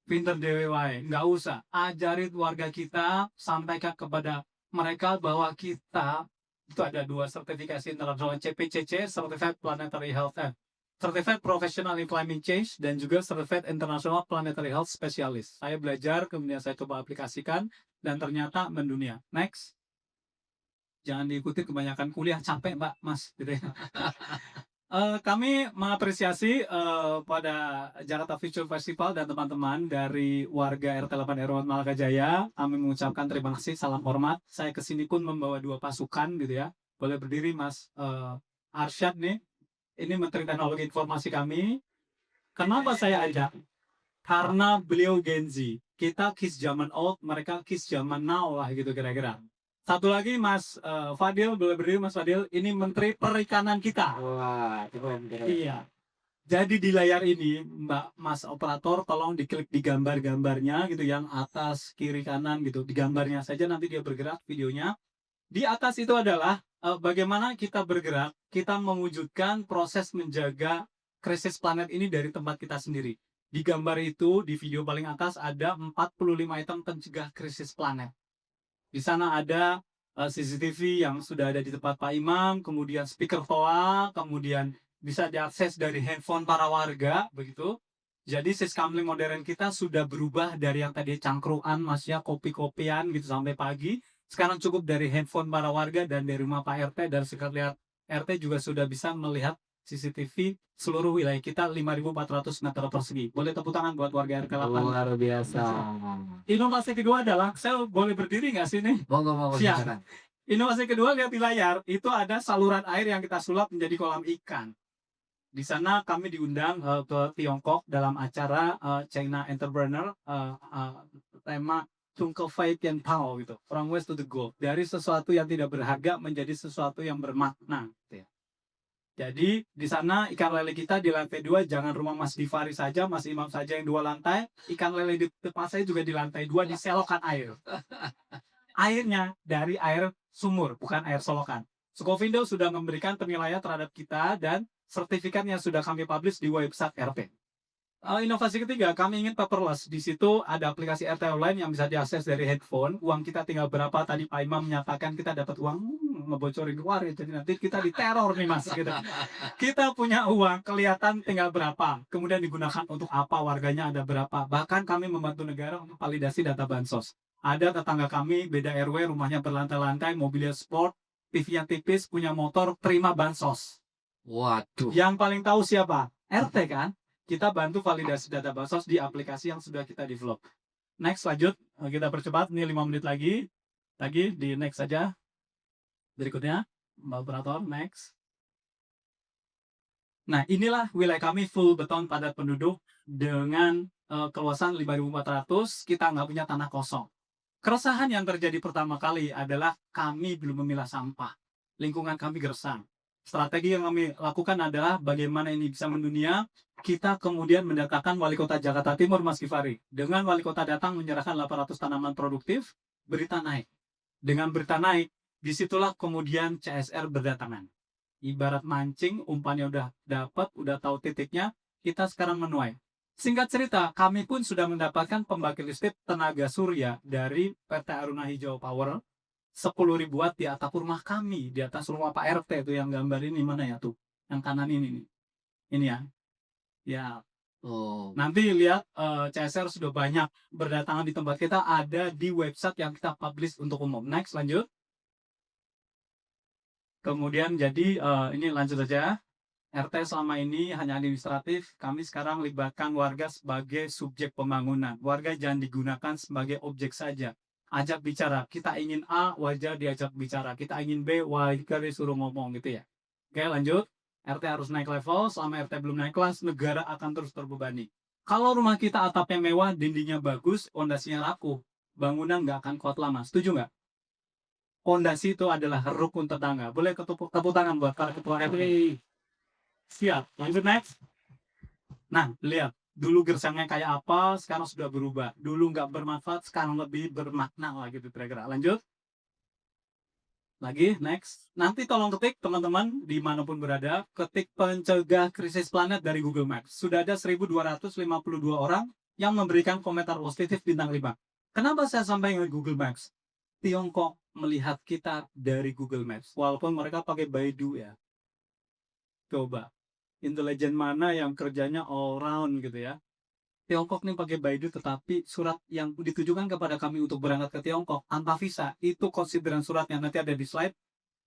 Pinter DWY, nggak usah. Ajarin warga kita, sampaikan kepada mereka bahwa kita itu ada 2 sertifikasi internasional CPCC, Certified Planetary Health Certified Professional in Climate Change, dan juga Certified International Planetary Health Specialist. Saya belajar, kemudian saya coba aplikasikan, dan ternyata mendunia. Next. Jangan diikuti kebanyakan kuliah, capek Mbak, Mas. Gitu ya. Kami mengapresiasi pada Jakarta Future Festival dan teman-teman dari warga RT 8 RW Malaka Jaya. Kami mengucapkan terima kasih, salam hormat. Saya kesini pun membawa 2 pasukan gitu ya. Boleh berdiri Mas Arsyad nih. Ini Menteri Teknologi Informasi kami. Kenapa saya ajak? Karena beliau Gen Z. Kita kiss zaman old, mereka kiss zaman now lah gitu kira-kira. Satu lagi Mas Fadil, boleh berdiri Mas Fadil. Ini Menteri Perikanan kita. Wah, Iya. Jadi di layar ini Mbak Mas Operator tolong diklik di gambar-gambarnya gitu, yang atas, kiri, kanan gitu. Di gambarnya saja nanti dia bergerak videonya. Di atas itu adalah bagaimana kita bergerak, kita mewujudkan proses menjaga krisis planet ini dari tempat kita sendiri. Di gambar itu, di video paling atas ada 45 item pencegah krisis planet. Di sana ada CCTV yang sudah ada di tempat Pak Imam, kemudian speaker toa, kemudian bisa diakses dari handphone para warga, begitu. Jadi siskamling modern kita sudah berubah dari yang tadi cangkruan, masnya kopi-kopian gitu sampai pagi. Sekarang cukup dari handphone para warga dan dari rumah Pak RT, dan sekalian RT juga sudah bisa melihat CCTV seluruh wilayah kita 5.400 meter persegi. Boleh tepuk tangan buat warga RT 8. Luar biasa. Inovasi kedua adalah, saya boleh berdiri nggak sih nih? Monggo Siap. silakan. Inovasi kedua, lihat di layar, itu ada saluran air yang kita sulap menjadi kolam ikan. Di sana kami diundang ke Tiongkok dalam acara China Entrepreneur, tema Tungkel Fai Tian Pao gitu, from waste to the gold. Dari sesuatu yang tidak berharga menjadi sesuatu yang bermakna. Gitu ya. Jadi di sana ikan lele kita di lantai 2, jangan rumah Mas Divari saja, Mas Imam saja yang 2 lantai. Ikan lele di depan saya juga di lantai 2 diselokan air. Airnya dari air sumur, bukan air solokan. Sukovindo sudah memberikan penilaian terhadap kita dan sertifikatnya sudah kami publish di website RT. Inovasi ketiga, kami ingin paperless. Di situ ada aplikasi RT Online yang bisa diakses dari handphone. Uang kita tinggal berapa, tadi Pak Imam menyatakan kita dapat uang, ngebocorin keluar ya. Jadi nanti kita diteror nih Mas. Gitu. Kita punya uang, kelihatan tinggal berapa. Kemudian digunakan untuk apa, warganya ada berapa. Bahkan kami membantu negara untuk validasi data bansos. Ada tetangga kami, beda RW, rumahnya berlantai-lantai, mobilnya sport, TV-nya tipis, punya motor, terima bansos. Waduh. Yang paling tahu siapa? RT kan? Kita bantu validasi data bansos di aplikasi yang sudah kita develop. Next, lanjut. Kita percepat. Ini 5 menit lagi. Lagi, di next saja. Berikutnya, Mbak Operator, next. Nah, inilah wilayah kami full beton padat penduduk dengan keluasan 5.400. Kita nggak punya tanah kosong. Keresahan yang terjadi pertama kali adalah kami belum memilah sampah. Lingkungan kami gersang. Strategi yang kami lakukan adalah bagaimana ini bisa mendunia. Kita kemudian mendatangkan Wali Kota Jakarta Timur, Mas Givari. Dengan Wali Kota datang menyerahkan 800 tanaman produktif, berita naik. Dengan berita naik, disitulah kemudian CSR berdatangan. Ibarat mancing, umpannya udah dapat, udah tahu titiknya, kita sekarang menuai. Singkat cerita, kami pun sudah mendapatkan pembangkit listrik tenaga surya dari PT Aruna Hijau Power, 10.000 watt di atap rumah kami, di atas rumah Pak RT itu yang gambar ini, mana ya tuh? Yang kanan ini. Ini ya. Ya. Oh. Nanti lihat CSR sudah banyak berdatangan di tempat kita, ada di website yang kita publish untuk umum. Next, lanjut. Kemudian jadi ini lanjut aja. RT selama ini hanya administratif, kami sekarang libatkan warga sebagai subjek pembangunan. Warga jangan digunakan sebagai objek saja. Ajak bicara, kita ingin A, wajar diajak bicara. Kita ingin B, wajar disuruh ngomong gitu ya. Oke, lanjut. RT harus naik level, selama RT belum naik kelas, negara akan terus terbebani. Kalau rumah kita atapnya mewah, dindingnya bagus, fondasinya rapuh, bangunan nggak akan kuat lama. Setuju nggak? Fondasi itu adalah rukun tetangga. Boleh tepuk tangan buat para ketua RT. Siap, lanjut next. Nah, lihat. Dulu gersangnya kayak apa, sekarang sudah berubah. Dulu nggak bermanfaat, sekarang lebih bermakna lah gitu kira-kira. Lanjut. Lagi, next. Nanti tolong ketik teman-teman dimanapun berada, ketik pencegah krisis planet dari Google Maps. Sudah ada 1.252 orang yang memberikan komentar positif bintang 5. Kenapa saya sampaikan ke Google Maps? Tiongkok melihat kita dari Google Maps. Walaupun mereka pakai Baidu ya. Coba. Intelijen mana yang kerjanya all round gitu ya. Tiongkok nih pakai Baidu, tetapi surat yang ditujukan kepada kami untuk berangkat ke Tiongkok tanpa visa, itu konsideran suratnya nanti ada di slide.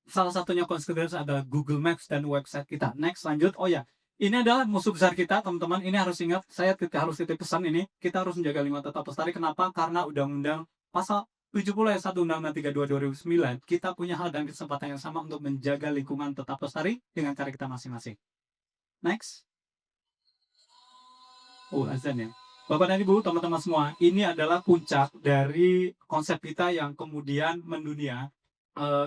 Salah satunya konsideran adalah Google Maps dan website kita. Next, lanjut. Oh ya, ini adalah musuh besar kita teman-teman. Ini harus ingat, saya harus titip pesan ini. Kita harus menjaga lingkungan tetap lestari. Kenapa? Karena Undang-Undang Pasal 70 ayat 1 Undang-Undang 32 2009, kita punya hak dan kesempatan yang sama untuk menjaga lingkungan tetap lestari dengan cara kita masing-masing. Next. Oh, azan ya. Bapak dan Ibu, teman-teman semua, ini adalah puncak dari konsep kita yang kemudian mendunia.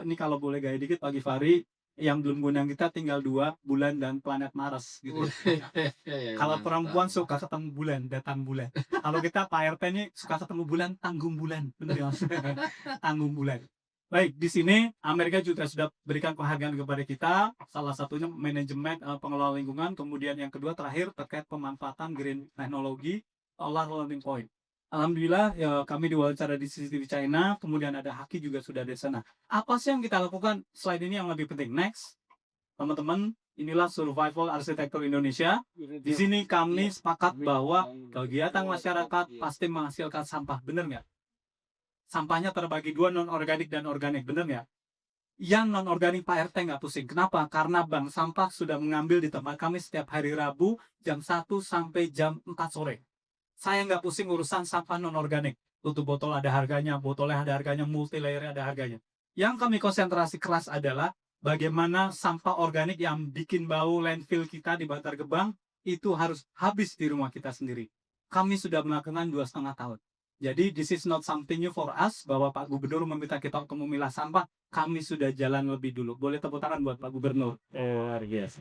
Ini kalau boleh gaya dikit, Pak Givari, yang belum ngundang kita tinggal 2, bulan dan planet Mars. Gitu. Kalau perempuan suka ketemu bulan, datang bulan. Kalau kita Pak RT ini suka ketemu bulan, tanggung bulan. Benar ya? Tanggung bulan. Baik, di sini Amerika juga sudah berikan penghargaan kepada kita. Salah satunya manajemen pengelola lingkungan. Kemudian yang kedua terakhir terkait pemanfaatan green teknologi, solar landing point. Alhamdulillah ya, kami diwawancara di CCTV China. Kemudian ada Haki juga sudah di sana. Apa sih yang kita lakukan? Slide ini yang lebih penting. Next, teman-teman, inilah survival arsitektur Indonesia. Di sini kami sepakat bahwa kegiatan masyarakat pasti menghasilkan sampah. Benar nggak? sampahnya terbagi dua, non organik dan organik, bener nggak? Yang non organik Pak RT nggak pusing. Kenapa? Karena bank sampah sudah mengambil di tempat kami setiap hari Rabu jam 1 sampai jam 4 sore. Saya nggak pusing urusan sampah non organik. Tutup botol ada harganya, botolnya ada harganya, multi layer ada harganya. Yang kami konsentrasi keras adalah bagaimana sampah organik yang bikin bau landfill kita di Bantar Gebang itu harus habis di rumah kita sendiri. Kami sudah melakukan 2,5 tahun. Jadi this is not something new for us, bahwa Pak Gubernur meminta kita untuk memilah sampah, kami sudah jalan lebih dulu. Boleh tepuk tangan buat Pak Gubernur. Yes.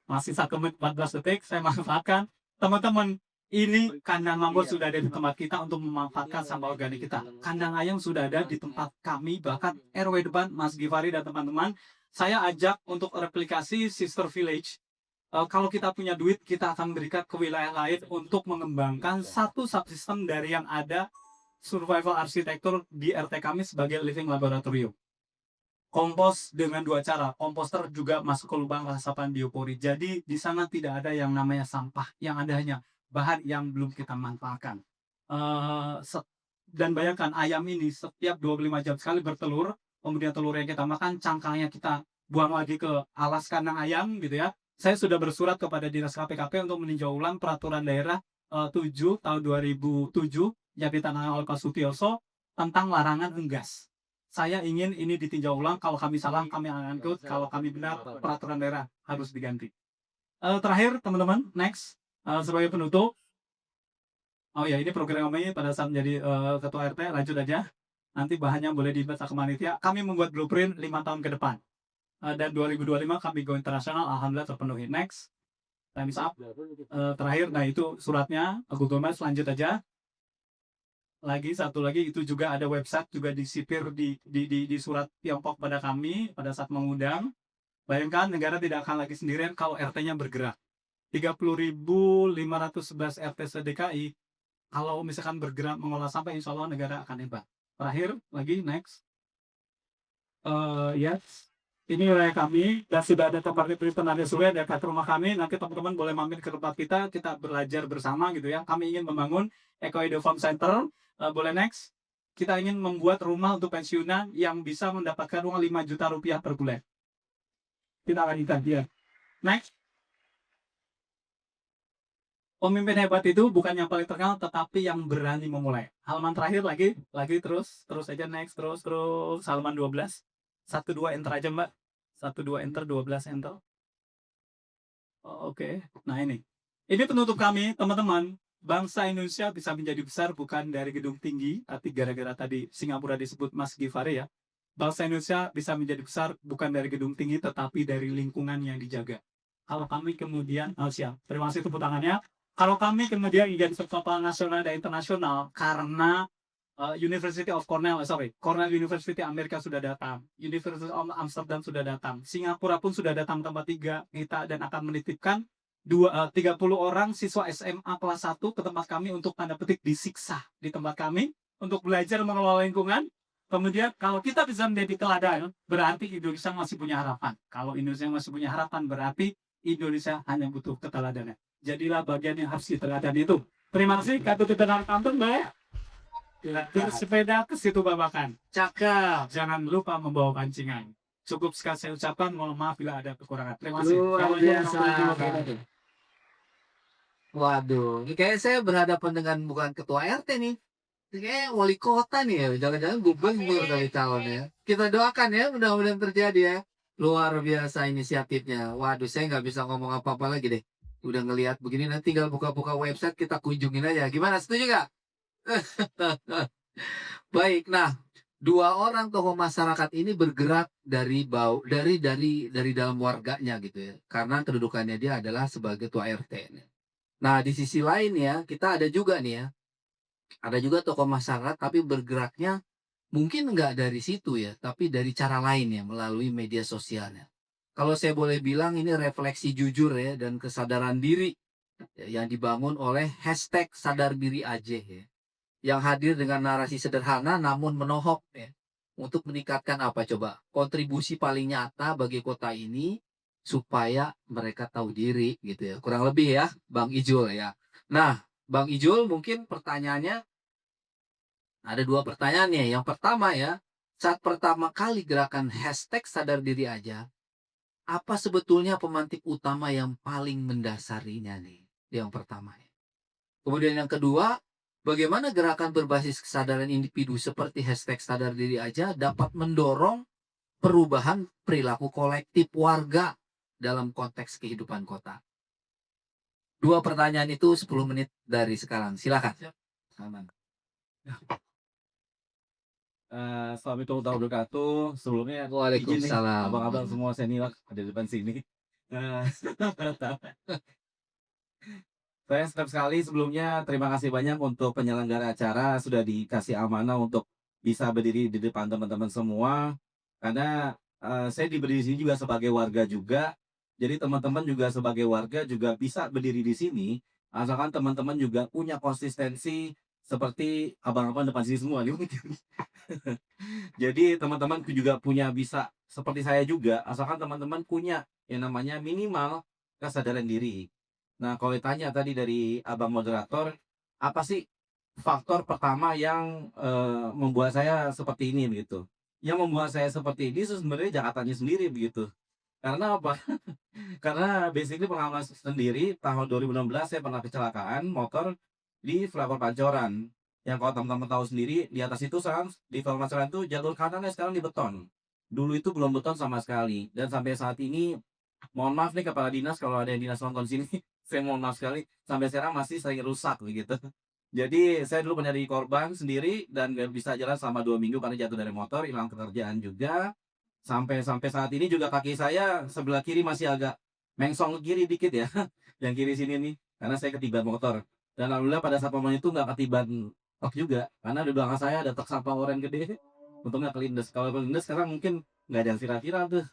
Masih 1 menit 14 detik, saya manfaatkan. Teman-teman, ini kandang mangga sudah ada di tempat kita untuk memanfaatkan sampah organik kita. Kandang ayam sudah ada di tempat kami, bahkan RW depan, Mas Givari dan teman-teman. Saya ajak untuk replikasi Sister Village. Kalau kita punya duit, kita akan berikan ke wilayah lain untuk mengembangkan satu subsistem dari yang ada survival arsitektur di RT kami sebagai living laboratorium. Kompos dengan 2 cara. Komposter juga masuk ke lubang resapan biopori. Jadi di sana tidak ada yang namanya sampah, yang ada hanya bahan yang belum kita manfaatkan. Dan bayangkan ayam ini setiap 25 jam sekali bertelur, kemudian telur yang kita makan, cangkangnya kita buang lagi ke alas kandang ayam gitu ya. Saya sudah bersurat kepada Dinas KPKP untuk meninjau ulang peraturan daerah 7 tahun 2007 yang ditangani oleh Pak Sutioso tentang larangan unggas. Saya ingin ini ditinjau ulang. Kalau kami salah, kami akan ikut. Kalau kami benar, peraturan daerah harus diganti. Terakhir, teman-teman, next. Sebagai penutup. Oh ya, ini program kami pada saat menjadi ketua RT. Lanjut aja. Nanti bahannya boleh dibaca ke panitia. Kami membuat blueprint 5 tahun ke depan. Dan 2025 kami go internasional, alhamdulillah terpenuhi. Next, time's up. Terakhir, nah itu suratnya, Google Maps, lanjut aja. Lagi, satu lagi, itu juga ada website, juga disipir di surat Tiongkok pada kami, pada saat mengundang. Bayangkan, negara tidak akan lagi sendirian kalau RT-nya bergerak. 30.511 RT se-DKI, kalau misalkan bergerak mengolah sampah, insya Allah negara akan hebat. Terakhir, lagi, next. Yes. Ini wilayah kami, dan sudah ada tempat penanda surya dekat rumah kami. Nanti teman-teman boleh mampir ke tempat kita belajar bersama gitu ya. Kami ingin membangun Eco Edo Farm Center. Boleh next. Kita ingin membuat rumah untuk pensiunan yang bisa mendapatkan uang 5 juta rupiah per bulan. Kita akan ingat dia. Next. Pemimpin hebat itu bukan yang paling terkenal, tetapi yang berani memulai. Halaman terakhir lagi terus aja next, terus halaman 12. 1-2 enter aja mbak. 1-2 enter, 12 enter. Oke. Nah ini penutup kami teman-teman. Bangsa Indonesia bisa menjadi besar bukan dari gedung tinggi, tapi gara-gara tadi Singapura disebut Mas Givari ya. Bangsa Indonesia bisa menjadi besar bukan dari gedung tinggi, tetapi dari lingkungan yang dijaga. Kalau kami kemudian, siap, terima kasih tepuk tangannya. Kalau kami kemudian menjadi sekolah nasional dan internasional karena Cornell University Amerika sudah datang, University of Amsterdam sudah datang, Singapura pun sudah datang tempat 3 kita, dan akan menitipkan 30 orang siswa SMA kelas 1 ke tempat kami untuk tanda petik disiksa di tempat kami untuk belajar mengelola lingkungan. Kemudian kalau kita bisa menjadi teladan, berarti Indonesia masih punya harapan. Kalau Indonesia masih punya harapan, berarti Indonesia hanya butuh keteladanan. Jadilah bagian yang harus diteladani itu. Terima kasih. Kartu titenan kantor, Mbak. Bersepeda ke situ Babakan. Cakep. Jangan lupa membawa pancingan. Cukup sekali saya ucapkan, mohon maaf bila ada kekurangan. Terima kasih. Luar biasa. Waduh, ini kayak saya berhadapan dengan bukan ketua RT nih. Ini kayak wali kota nih ya. Jangan-jangan gubernur kali calonnya. Kita doakan ya, mudah-mudahan terjadi ya. Luar biasa inisiatifnya. Waduh, saya nggak bisa ngomong apa-apa lagi deh. Udah ngelihat begini, nanti tinggal buka-buka website, kita kunjungin aja. Gimana, setuju nggak? Baik, nah 2 orang tokoh masyarakat ini bergerak dari dalam warganya gitu ya, karena kedudukannya dia adalah sebagai ketua RT. Nah di sisi lain ya, kita ada juga nih ya, ada juga tokoh masyarakat tapi bergeraknya mungkin nggak dari situ ya, tapi dari cara lain ya, melalui media sosialnya. Kalau saya boleh bilang ini refleksi jujur ya, dan kesadaran diri yang dibangun oleh hashtag sadar diri aja ya, yang hadir dengan narasi sederhana namun menohok ya, untuk meningkatkan apa coba kontribusi paling nyata bagi kota ini supaya mereka tahu diri gitu ya, kurang lebih ya Bang Ijul ya. Nah Bang Ijul, mungkin pertanyaannya Ada 2 pertanyaan nih. Yang pertama ya, saat pertama kali gerakan hashtag sadar diri aja, apa sebetulnya pemantik utama yang paling mendasarinya nih? Yang pertama ya. Kemudian yang kedua, bagaimana gerakan berbasis kesadaran individu seperti hashtag sadar diri aja dapat mendorong perubahan perilaku kolektif warga dalam konteks kehidupan kota? 2 pertanyaan itu 10 menit dari sekarang. Silakan. Aman. Assalamualaikum warahmatullahi wabarakatuh. Sebelumnya izin nih, Waalaikumsalam. abang-abang semua senior ada di depan sini. Eh, Saya senang sekali sebelumnya terima kasih banyak untuk penyelenggara acara sudah dikasih amanah untuk bisa berdiri di depan teman-teman semua. Karena saya diberi di sini juga sebagai warga juga. Jadi teman-teman juga sebagai warga juga bisa berdiri di sini. Asalkan teman-teman juga punya konsistensi seperti abang-abang depan sini semua nih. Jadi teman-teman juga punya bisa seperti saya juga, asalkan teman-teman punya yang namanya minimal kesadaran diri. Nah, kalau ditanya tadi dari abang moderator, apa sih faktor pertama yang membuat saya seperti ini begitu? Yang membuat saya seperti ini sebenarnya Jakartanya sendiri begitu. Karena apa? Karena basically pengalaman sendiri tahun 2016 saya pernah kecelakaan motor di flyover Pancoran. Yang kalau teman-teman tahu sendiri, di atas itu sekarang di flyover Pancoran itu jalur kanannya sekarang dibeton. Dulu itu belum beton sama sekali. Dan sampai saat ini, mohon maaf nih kepala dinas kalau ada yang dinas nonton sini, saya mohon maaf sekali, sampai sekarang masih sering rusak begitu. Jadi saya dulu menjadi korban sendiri dan gak bisa jalan selama 2 minggu karena jatuh dari motor, hilang pekerjaan juga. Sampai saat ini juga kaki saya sebelah kiri masih agak mengsong ke kiri dikit ya. Yang kiri sini nih, karena saya ketiban motor. Dan alhamdulillah pada saat momen itu nggak ketiban truk juga, karena di belakang saya ada truk sampah oren gede. Untungnya kelindes. Kalau kelindes sekarang mungkin nggak ada yang viral-viral tuh.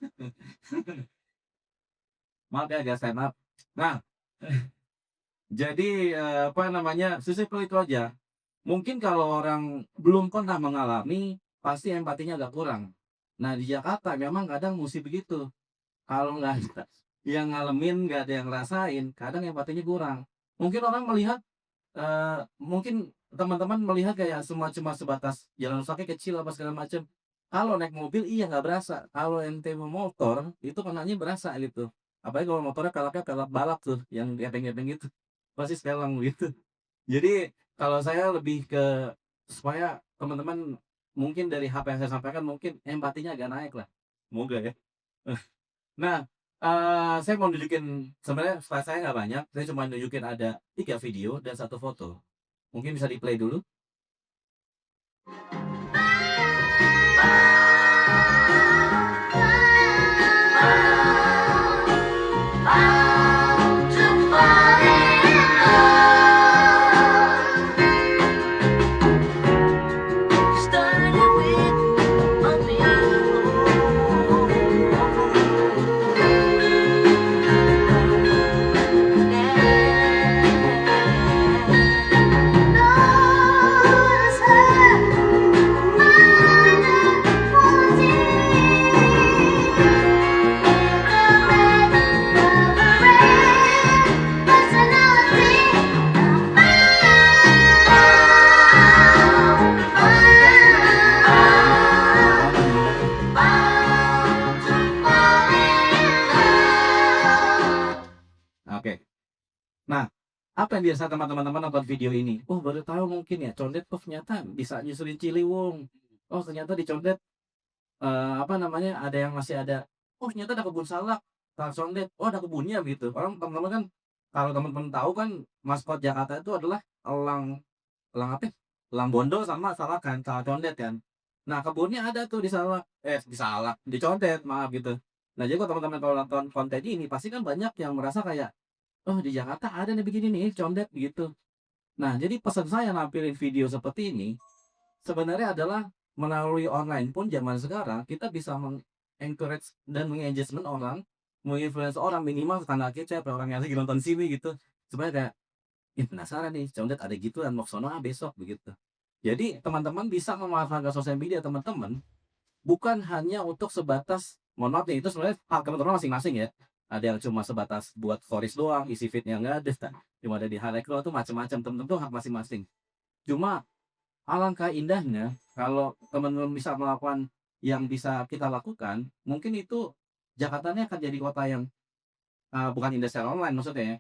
Maaf ya agak stand up. Nah, jadi apa namanya, sesimpel itu aja. Mungkin kalau orang belum pernah mengalami, pasti empatinya agak kurang. Nah di Jakarta memang kadang mesti begitu. Kalau nggak ada yang ngalamin, nggak ada yang ngerasain, kadang empatinya kurang. Mungkin orang melihat, mungkin teman-teman melihat kayak semua cuma sebatas jalan rusaknya kecil apa segala macam. Kalau naik mobil iya nggak berasa. Kalau ente mau motor itu kenanya berasa gitu. Apalagi kalau motornya pelaknya pelak balap tuh, yang gepeng-gepeng gitu, pasti sepelang gitu. Jadi kalau saya lebih ke supaya teman-teman mungkin dari apa yang saya sampaikan mungkin empatinya agak naik lah. Semoga ya. Nah, saya mau nunjukin sebenarnya slide saya nggak banyak. Saya cuma nunjukin ada 3 video dan 1 foto. Mungkin bisa di-play dulu. Oke. Nah, apa yang biasa teman-teman nonton video ini? Oh, baru tahu mungkin ya, condet oh ternyata bisa nyusulin Ciliwung. Oh, ternyata di condet apa namanya, ada yang masih ada. Oh, ternyata ada kebun salak, salak condet. Oh, ada kebunnya gitu. Orang teman-teman kan kalau teman-teman tahu kan maskot Jakarta itu adalah elang elang apa? Ya? Elang bondol sama salak kan, salak condet kan. Nah, kebunnya ada tuh di salak, di salak, di condet, maaf gitu. Nah, jadi kalau teman-teman kalau nonton konten ini pasti kan banyak yang merasa kayak oh di Jakarta ada nih begini nih condet gitu. Nah jadi pesan saya nampilin video seperti ini sebenarnya adalah melalui online pun zaman sekarang kita bisa encourage dan mengengagement orang, menginfluence orang minimal tanda kecap orang yang lagi nonton sini gitu supaya kayak penasaran nih condet ada gitu dan mau sono besok begitu. Jadi teman-teman bisa memanfaatkan sosial media teman-teman bukan hanya untuk sebatas mohon maaf nih itu sebenarnya hak teman-teman masing-masing ya. Ada yang cuma sebatas buat stories doang, isi feed-nya nggak ada, cuma ada di highlight itu macam-macam, temen-temen tuh hak masing-masing. Cuma alangkah indahnya kalau teman-teman bisa melakukan yang bisa kita lakukan, mungkin itu Jakarta ini akan jadi kota yang bukan indah secara online maksudnya ya,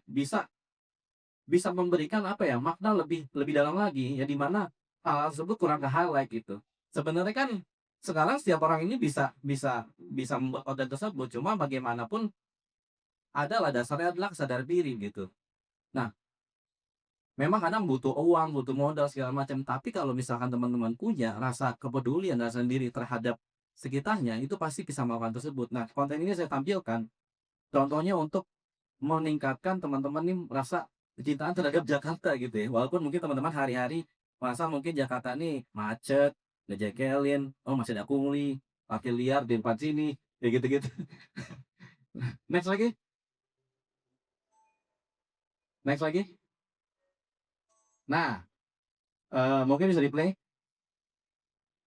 bisa memberikan apa ya, makna lebih lebih dalam lagi ya, di mana hal tersebut kurang ke-highlight gitu. Sebenarnya kan sekarang setiap orang ini bisa membuat konten tersebut, cuma bagaimanapun adalah dasarnya adalah kesadaran diri gitu. Nah, memang kadang butuh uang, butuh modal segala macam, tapi kalau misalkan teman-teman punya rasa kepedulian, rasa sendiri terhadap sekitarnya, itu pasti bisa melakukan tersebut. Nah, konten ini saya tampilkan contohnya untuk meningkatkan teman-teman nih rasa kecintaan terhadap Jakarta gitu ya. Walaupun mungkin teman-teman hari-hari merasa mungkin Jakarta nih macet, ngejekelin, oh masih ada pungli, parkir liar di depan sini, kayak gitu-gitu. Next lagi, next lagi. Nah, mungkin bisa di-play.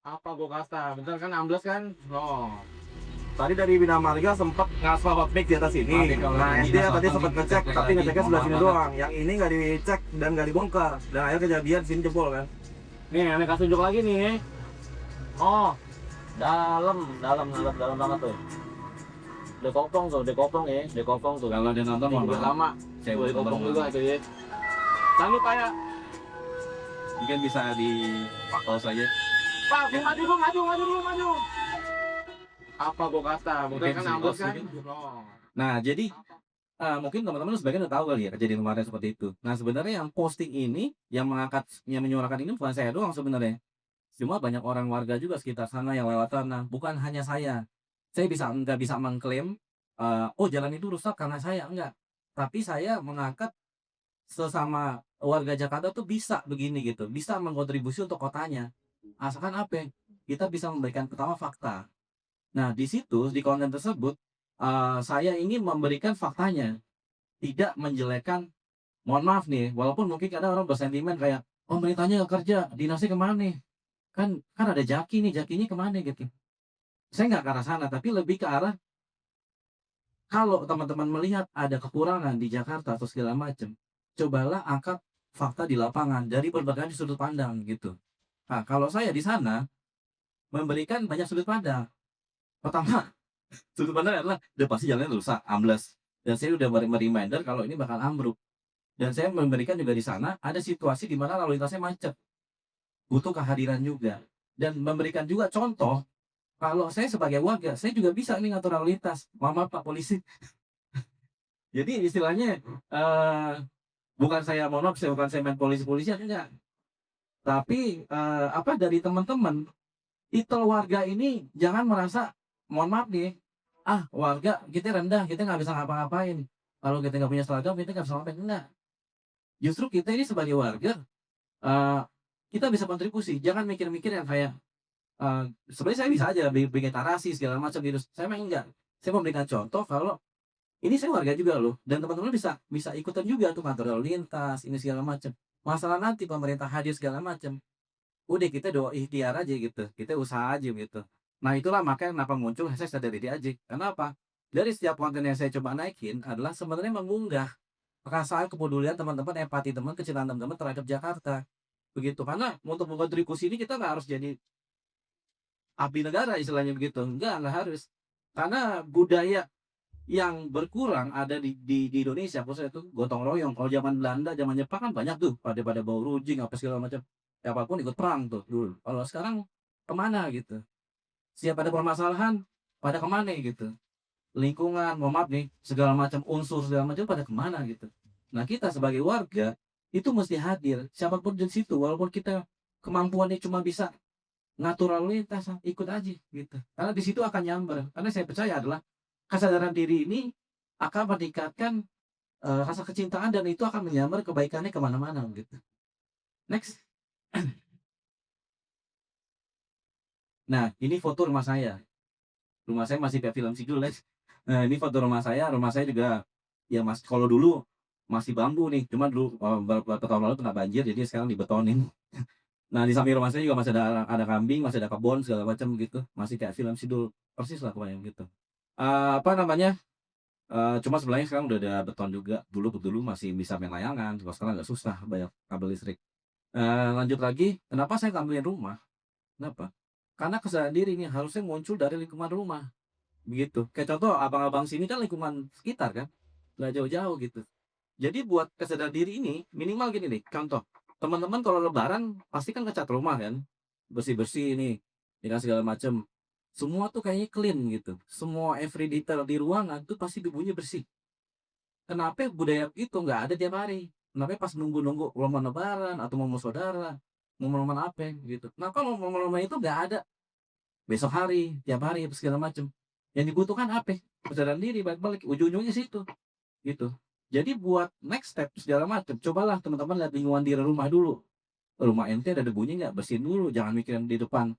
Apa gua kata? Bentar kan 16 kan? Oh. Tadi dari Bina Marga sempat ngaspal hot mix di atas ini. Nah, dia tadi sempat ngecek, tapi ngeceknya sebelah sini doang. Yang ini nggak dicek dan nggak dibongkar. Dan akhirnya kejadian sini jebol kan. Nih, aneh kasih tunjuk lagi nih. Oh, dalam banget tuh. Dekopong tuh, dekopong tuh. Kalau dia nonton mau lama, saya boleh kopong juga itu ya. Jangan lupa ya. Mungkin bisa di pause saja. Pak, maju. Apa gua kata? Mungkin kan ambos kan. Nah, jadi mungkin teman-teman sebagian udah tahu kali ya kejadian kemarin seperti itu. Nah, sebenarnya yang posting ini, yang menyuarakan ini bukan saya doang sebenarnya. Cuma banyak orang warga juga sekitar sana yang lewat sana. Bukan hanya saya. Saya nggak bisa mengklaim, oh jalan itu rusak karena saya, enggak. Tapi saya mengangkat sesama warga Jakarta tuh bisa begini gitu, bisa mengkontribusi untuk kotanya. Asalkan apa? Kita bisa memberikan pertama fakta. Nah, di situ di konten tersebut saya ingin memberikan faktanya, tidak menjelekkan. Mohon maaf nih, walaupun mungkin kadang orang bersentimen kayak, oh pemerintahnya nggak kerja, dinasnya kemana nih? Kan ada Jaki nih, Jakinya kemana gitu. Saya nggak ke arah sana, tapi lebih ke arah kalau teman-teman melihat ada kekurangan di Jakarta atau segala macam, cobalah angkat fakta di lapangan dari berbagai sudut pandang gitu. Nah, kalau saya di sana memberikan banyak sudut pandang. Pertama, sudut pandang adalah udah pasti jalannya rusak, ambles. Dan saya udah reminder kalau ini bakal ambruk. Dan saya memberikan juga di sana ada situasi di mana lalu lintasnya macet. Butuh kehadiran juga. Dan memberikan juga contoh, kalau saya sebagai warga, saya juga bisa nih ngatur lalu lintas. Mama Pak Polisi. Jadi istilahnya, bukan saya bukan saya main polisi-polisian, enggak. Tapi dari teman-teman, itu warga ini jangan merasa, mohon maaf nih, warga kita rendah, kita nggak bisa ngapa-ngapain. Kalau kita nggak punya seragam, kita nggak bisa ngapain. Enggak. Justru kita ini sebagai warga, kita bisa kontribusi. Jangan mikir-mikir yang kayak, sebenarnya saya bisa aja bikin narasi segala macam gitu. Saya memang enggak. Saya memberikan contoh kalau ini saya warga juga loh. Dan teman-teman bisa ikutan juga tuh ngatur lalu lintas, ini segala macam. Masalah nanti pemerintah hadir segala macam. Udah kita doa ikhtiar aja gitu. Kita usaha aja gitu. Nah itulah makanya kenapa muncul hashtag sadar diri aja. Karena apa? Dari setiap konten yang saya coba naikin adalah sebenarnya mengunggah perasaan kepedulian teman-teman, empati teman, kecintaan teman-teman terhadap Jakarta. Begitu. Karena untuk mengkontribusi ini kita nggak harus jadi abdi negara istilahnya begitu. Enggak harus. Karena budaya yang berkurang ada di Indonesia, khususnya itu gotong royong. Kalau zaman Belanda, zaman Jepang kan banyak tuh pada bau rujing apa segala macam. Siapapun ikut perang tuh dulu. Kalau sekarang kemana gitu? Siapa ada permasalahan, pada kemana gitu? Lingkungan, mohon maaf nih, segala macam unsur segala macam pada kemana gitu? Nah kita sebagai warga itu mesti hadir. Siapapun di situ, walaupun kita kemampuannya cuma bisa ngatur lalu lintas, ikut aja gitu. Karena di situ akan nyamber. Karena saya percaya adalah kesadaran diri ini akan meningkatkan rasa kecintaan dan itu akan menyambar kebaikannya kemana-mana gitu. Next. Nah, ini foto rumah saya. Rumah saya masih kayak film Sidul, guys. Nah, ini foto rumah saya. Rumah saya juga, ya mas, kalau dulu masih bambu nih. Cuma dulu beberapa tahun lalu kena banjir, jadi sekarang dibetonin. Nah, di samping rumah saya juga masih ada kambing, masih ada kebun segala macam gitu. Masih kayak film Sidul, persis lah pokoknya gitu. Cuma sebelahnya sekarang udah ada beton juga. Dulu masih bisa main layangan, sekarang agak susah, banyak kabel listrik. Lanjut lagi, kenapa saya ngambilin rumah? Kenapa? Karena kesadaran diri ini harusnya muncul dari lingkungan rumah, begitu. Kayak contoh abang-abang sini kan lingkungan sekitar kan, nggak jauh-jauh gitu. Jadi buat kesadaran diri ini minimal gini nih, contoh, teman-teman kalau lebaran pasti kan ngecat rumah kan, bersih-bersih nih, ya kan segala macem. Semua tuh kayaknya clean gitu. Semua every detail di ruangan tuh pasti bunyi bersih. Kenapa budaya itu nggak ada tiap hari? Kenapa pas nunggu-nunggu momen lebaran atau momen saudara, momen-momen apa gitu. Kenapa momen-momen itu nggak ada besok hari, tiap hari, apa segala macam. Yang dibutuhkan apa? Kesadaran diri balik-balik, ujung-ujungnya situ, gitu. Jadi buat next step segala macam, cobalah teman-teman lihat lingkungan di rumah dulu. Rumah ente ada debunya nggak? Bersihin dulu, jangan mikirin di depan.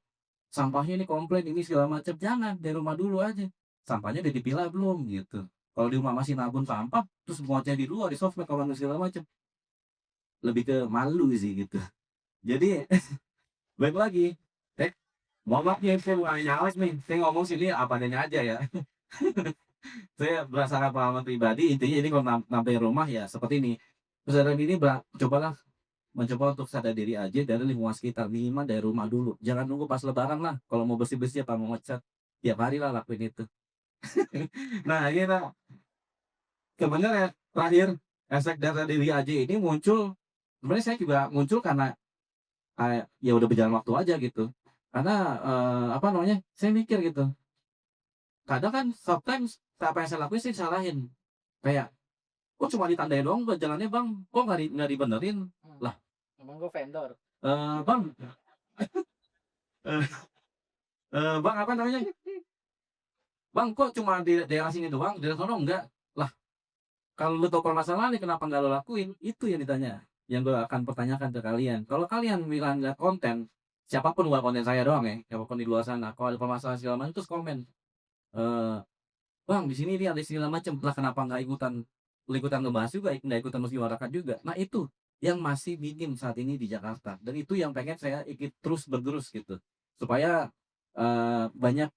Sampahnya ini komplain ini segala macam, jangan dari rumah dulu aja. Sampahnya udah dipilah belum gitu. Kalau di rumah masih nabung sampah, terus muatnya di luar, di sosmed, kawan segala macam, lebih ke malu sih gitu. Jadi baik lagi, eh, mohon maaf ya, saya bukan nyalek nih, saya ngomong sini apa adanya aja ya. Saya berdasarkan pengalaman pribadi, intinya ini kalau sampai rumah ya seperti ini. Kesadaran ini cobalah mencoba untuk sadar diri aja dari lingkungan sekitar, minimal dari rumah dulu. Jangan nunggu pas lebaran lah, kalau mau bersih-bersih apa mau ngecat, tiap hari lah lakuin itu. Nah, kita sebenarnya terakhir efek data diri aja ini muncul, sebenarnya saya juga muncul karena ya udah berjalan waktu aja gitu. Karena apa namanya? Saya mikir gitu. Kadang kan sometimes apa yang saya lakuin saya salahin. Kayak, kok cuma ditandai doang buat jalannya bang, kok nggak dibenerin? Lah, Emang gue vendor. bang, eh, bang apa namanya? Bang, kok cuma di daerah sini doang, di daerah sono enggak? Lah, kalau lu tahu permasalahannya kenapa nggak lo lakuin? Itu yang ditanya. Yang gue akan pertanyakan ke kalian. Kalau kalian bilang nggak konten, siapapun bukan konten saya doang ya, siapapun di luar sana, kalau ada permasalahan segala macam terus komen. Eh, bang di sini dia ada segala macam, lah kenapa nggak ikutan ngebahas juga, nggak ikutan musyawarahkan juga. Nah itu yang masih minim saat ini di Jakarta, dan itu yang pengen saya ikut terus bergerus gitu, supaya banyak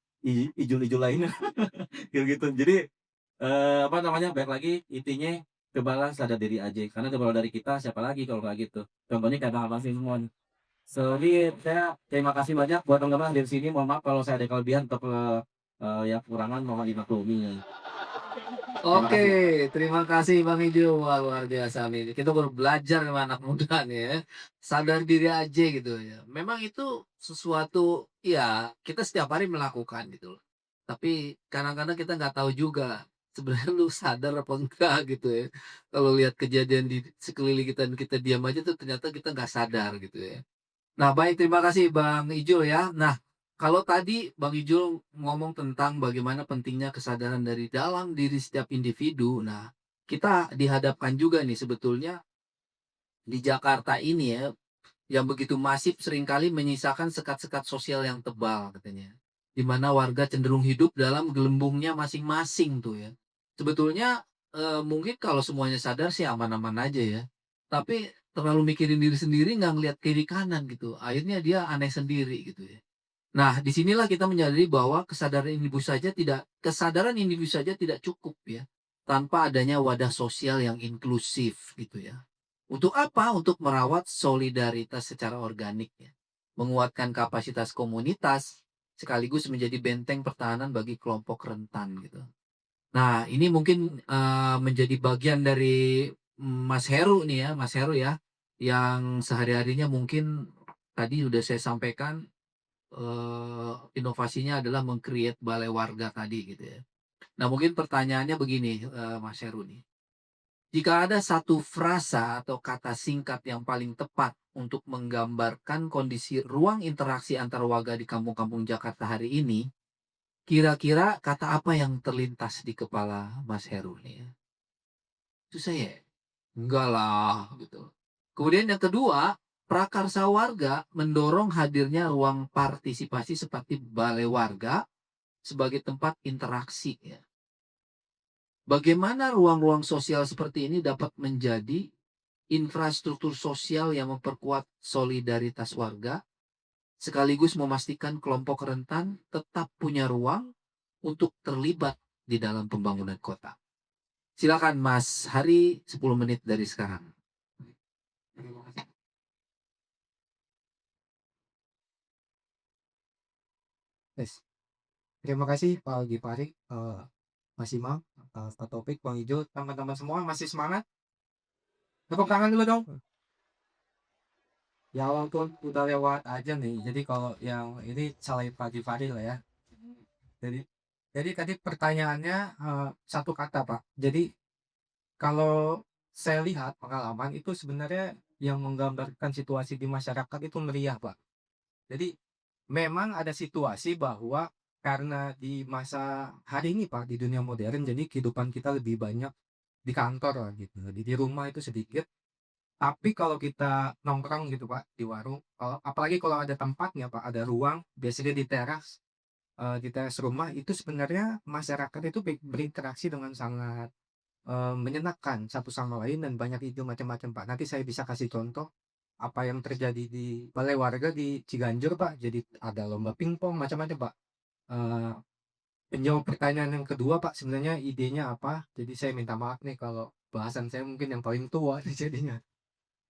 ijul-ijul lainnya gitu. Jadi apa namanya, baik lagi intinya cobalah sadar diri aja, karena kalau dari kita siapa lagi kalau nggak gitu. Contohnya kayak bang abang semua. So, jadi saya terima kasih banyak buat teman-teman dari sini. Mohon maaf kalau saya ada kelebihan atau ya kekurangan, mohon dimaklumi. Terima Oke, kasih. terima kasih Bang Ijo. Wah, luar biasa nih. Kita baru belajar sama anak muda nih ya. Sadar diri aja gitu ya. Memang itu sesuatu ya kita setiap hari melakukan gitu loh. Tapi kadang-kadang kita nggak tahu juga sebenarnya lu sadar apa enggak gitu ya. Kalau lihat kejadian di sekeliling kita dan kita diam aja tuh ternyata kita nggak sadar gitu ya. Nah, baik, terima kasih Bang Ijul ya. Nah, kalau tadi Bang Ijul ngomong tentang bagaimana pentingnya kesadaran dari dalam diri setiap individu. Nah, kita dihadapkan juga nih sebetulnya di Jakarta ini ya, yang begitu masif seringkali menyisakan sekat-sekat sosial yang tebal katanya. Di mana warga cenderung hidup dalam gelembungnya masing-masing tuh ya. Sebetulnya mungkin kalau semuanya sadar sih aman-aman aja ya. Tapi terlalu mikirin diri sendiri nggak ngeliat kiri kanan gitu. Akhirnya dia aneh sendiri gitu ya. Nah, disinilah kita menyadari bahwa kesadaran individu saja tidak cukup ya, tanpa adanya wadah sosial yang inklusif gitu ya. Untuk apa? Untuk merawat solidaritas secara organik ya, menguatkan kapasitas komunitas, sekaligus menjadi benteng pertahanan bagi kelompok rentan gitu. Nah, ini mungkin menjadi bagian dari Mas Heru nih ya, Mas Heru ya, yang sehari-harinya mungkin tadi udah saya sampaikan inovasinya adalah meng-create balai warga tadi gitu ya. Nah mungkin pertanyaannya begini, Mas Heru nih. Jika ada satu frasa atau kata singkat yang paling tepat untuk menggambarkan kondisi ruang interaksi antar warga di kampung-kampung Jakarta hari ini, kira-kira kata apa yang terlintas di kepala Mas Heru nih ya? Susah ya? Enggak lah gitu. Kemudian yang kedua, prakarsa warga mendorong hadirnya ruang partisipasi seperti balai warga sebagai tempat interaksi ya. Bagaimana ruang-ruang sosial seperti ini dapat menjadi infrastruktur sosial yang memperkuat solidaritas warga sekaligus memastikan kelompok rentan tetap punya ruang untuk terlibat di dalam pembangunan kota. Silakan Mas Hari, 10 menit dari sekarang. Yes. Terima kasih Pak Gifari, Mas Imam, Pak Taufik, Bang Ijo, teman-teman semua masih semangat? Tepuk tangan dulu dong. Ya walaupun udah lewat aja nih. Jadi kalau yang ini salah Pak Gifari lah ya. Jadi jadi tadi pertanyaannya satu kata Pak. Jadi kalau saya lihat pengalaman itu sebenarnya yang menggambarkan situasi di masyarakat itu meriah Pak. Jadi memang ada situasi bahwa karena di masa hari ini Pak, di dunia modern, jadi kehidupan kita lebih banyak di kantor lah gitu. Di rumah itu sedikit. Tapi kalau kita nongkrong gitu Pak di warung, apalagi kalau ada tempatnya Pak, ada ruang, biasanya di teras rumah itu sebenarnya masyarakat itu berinteraksi dengan sangat menyenangkan satu sama lain dan banyak ide macam-macam Pak. Nanti saya bisa kasih contoh apa yang terjadi di balai warga di Ciganjur Pak. Jadi ada lomba pingpong macam-macam Pak. Eh, Menjawab pertanyaan yang kedua Pak, sebenarnya idenya apa? Jadi saya minta maaf nih kalau bahasan saya mungkin yang paling tua nih jadinya.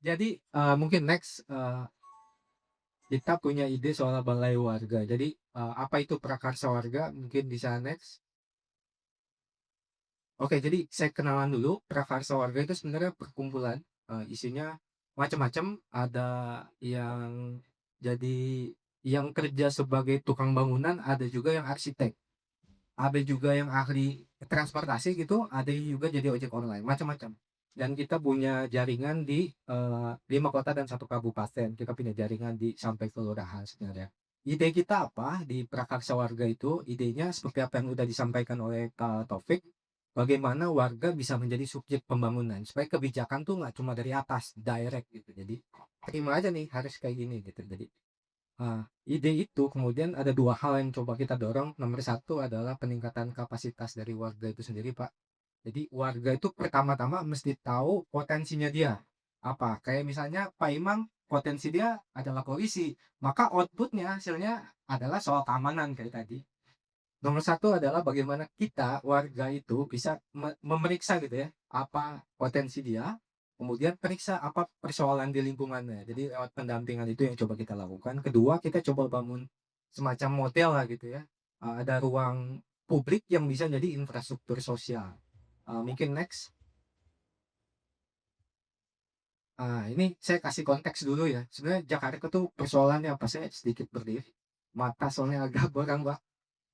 Jadi mungkin next kita punya ide soal balai warga. Jadi apa itu prakarsa warga? Mungkin bisa next. Oke, jadi saya kenalan dulu. Prakarsa warga itu sebenarnya perkumpulan, isinya macam-macam. Ada yang jadi yang kerja sebagai tukang bangunan, ada juga yang arsitek, ada juga yang ahli transportasi gitu, ada juga jadi ojek online, macam-macam. Dan kita punya jaringan di 5 kota dan 1 kabupaten. Kita punya jaringan di sampai kelurahan sebenarnya. Ide kita apa di prakarsa warga itu? Idenya seperti apa yang udah disampaikan oleh Kak Taufik. Bagaimana warga bisa menjadi subjek pembangunan supaya kebijakan tuh nggak cuma dari atas direct gitu. Jadi terima aja nih harus kayak gini gitu. Jadi ide itu kemudian ada 2 hal yang coba kita dorong. Nomor 1 adalah peningkatan kapasitas dari warga itu sendiri Pak. Jadi warga itu pertama-tama mesti tahu potensinya dia apa. Kayak misalnya Pak Imam potensi dia adalah polisi, maka outputnya hasilnya adalah soal keamanan kayak tadi. Nomor 1 adalah bagaimana kita warga itu bisa memeriksa gitu ya apa potensi dia, kemudian periksa apa persoalan di lingkungannya. Jadi lewat pendampingan itu yang coba kita lakukan. Kedua, kita coba bangun semacam model lah gitu ya. Ada ruang publik yang bisa jadi infrastruktur sosial. Mungkin next. Ini saya kasih konteks dulu ya. Sebenarnya Jakarta tuh persoalannya apa? Saya sedikit berdiri. Mata soalnya agak borang Pak.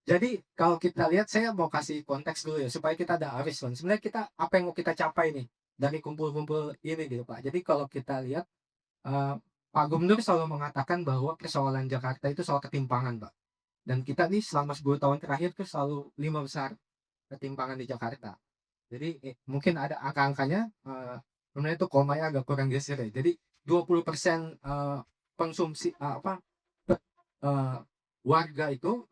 Jadi kalau kita lihat, saya mau kasih konteks dulu ya supaya kita ada horizon. Sebenarnya kita apa yang mau kita capai nih dari kumpul-kumpul ini gitu Pak. Jadi kalau kita lihat Pak Gubernur selalu mengatakan bahwa persoalan Jakarta itu soal ketimpangan Pak. Dan kita nih selama 10 tahun terakhir tuh selalu 5 besar ketimpangan di Jakarta. Jadi mungkin ada angka-angkanya, sebenarnya itu komanya agak kurang geser ya. Jadi 20% konsumsi warga itu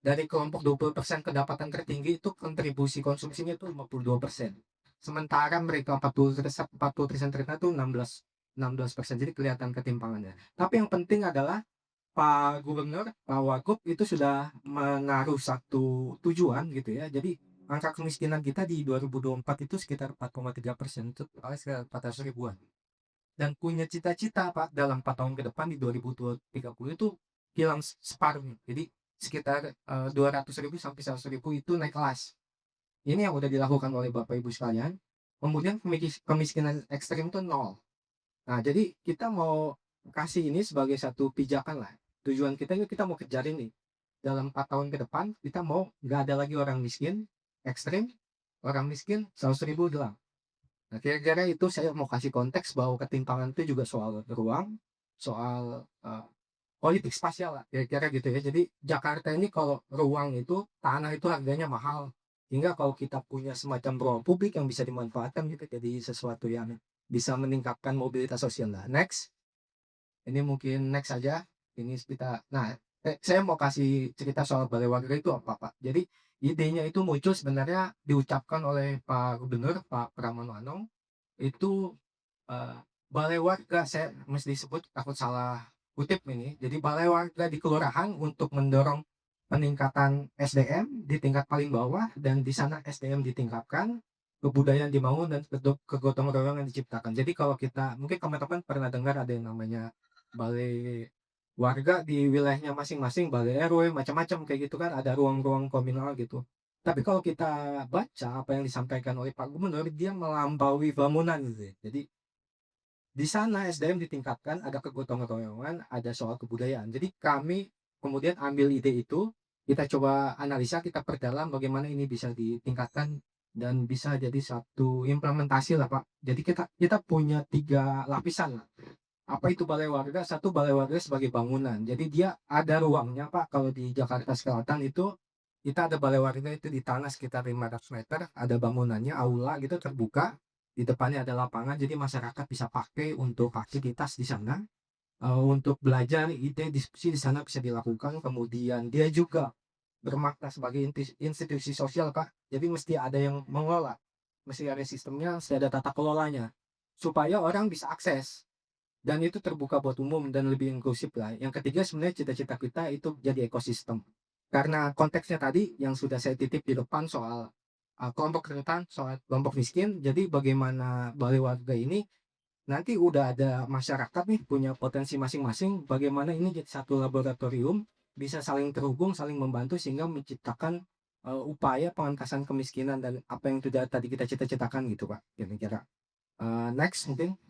dari kelompok 20% pendapatan tertinggi itu kontribusi konsumsinya itu 52%. Sementara mereka 40% terendah itu 16%. Jadi kelihatan ketimpangannya. Tapi yang penting adalah Pak Gubernur, Pak Wagub itu sudah menaruh satu tujuan gitu ya. Jadi angka kemiskinan kita di 2024 itu sekitar 4,3%, itu sekitar 400 ribuan. Dan punya cita-cita Pak dalam 4 tahun ke depan di 2030 itu hilang separuh. Jadi sekitar 200.000 sampai 100.000 itu naik kelas. Ini yang udah dilakukan oleh Bapak Ibu sekalian. Kemudian kemiskinan ekstrim itu 0. Nah, jadi kita mau kasih ini sebagai satu pijakan lah. Tujuan kita itu kita mau kejar ini. Dalam 4 tahun ke depan kita mau nggak ada lagi orang miskin ekstrim, orang miskin 100.000 doang. Nah, kira-kira itu saya mau kasih konteks bahwa ketimpangan itu juga soal ruang, soal politik spasial lah, kira-kira gitu ya. Jadi Jakarta ini kalau ruang itu, tanah itu harganya mahal. Hingga kalau kita punya semacam ruang publik yang bisa dimanfaatkan gitu, jadi sesuatu yang bisa meningkatkan mobilitas sosial. Nah, next. Ini mungkin next saja. Ini kita, nah saya mau kasih cerita soal balai warga itu apa Pak. Jadi idenya itu muncul sebenarnya diucapkan oleh Pak Gubernur, Pak Pramono Anung. Itu balai warga, saya mesti disebut takut salah kutip ini. Jadi balai warga di kelurahan untuk mendorong peningkatan SDM di tingkat paling bawah, dan di sana SDM ditingkatkan, kebudayaan dibangun, dan kegotong royongan diciptakan. Jadi kalau kita mungkin teman-teman pernah dengar ada yang namanya balai warga di wilayahnya masing-masing, balai RW, macam-macam kayak gitu kan, ada ruang-ruang komunal gitu. Tapi kalau kita baca apa yang disampaikan oleh Pak Gubernur, dia melampaui bangunan gitu ya. Jadi di sana SDM ditingkatkan, ada kegotong royongan, ada soal kebudayaan. Jadi kami kemudian ambil ide itu, kita coba analisa, kita perdalam bagaimana ini bisa ditingkatkan dan bisa jadi satu implementasi lah Pak. Jadi kita punya 3 lapisan lah. Apa itu balai warga? Satu, balai warga sebagai bangunan. Jadi dia ada ruangnya Pak. Kalau di Jakarta Selatan itu kita ada balai warga itu di tanah sekitar 500 meter, ada bangunannya, aula gitu terbuka. Di depannya ada lapangan, jadi masyarakat bisa pakai untuk aktivitas di sana, untuk belajar, ide, diskusi di sana bisa dilakukan. Kemudian dia juga bermakna sebagai institusi sosial Pak. Jadi mesti ada yang mengelola, mesti ada sistemnya, mesti ada tata kelolanya, supaya orang bisa akses dan itu terbuka buat umum dan lebih inklusif lah. Yang ketiga sebenarnya cita-cita kita itu jadi ekosistem. Karena konteksnya tadi yang sudah saya titip di depan soal kelompok rentan, soal kelompok miskin. Jadi bagaimana balai warga ini nanti udah ada masyarakat nih punya potensi masing-masing. Bagaimana ini jadi satu laboratorium bisa saling terhubung, saling membantu sehingga menciptakan upaya pengangkatan kemiskinan dan apa yang sudah tadi kita cita-citakan gitu Pak. Kira-kira. Next mungkin.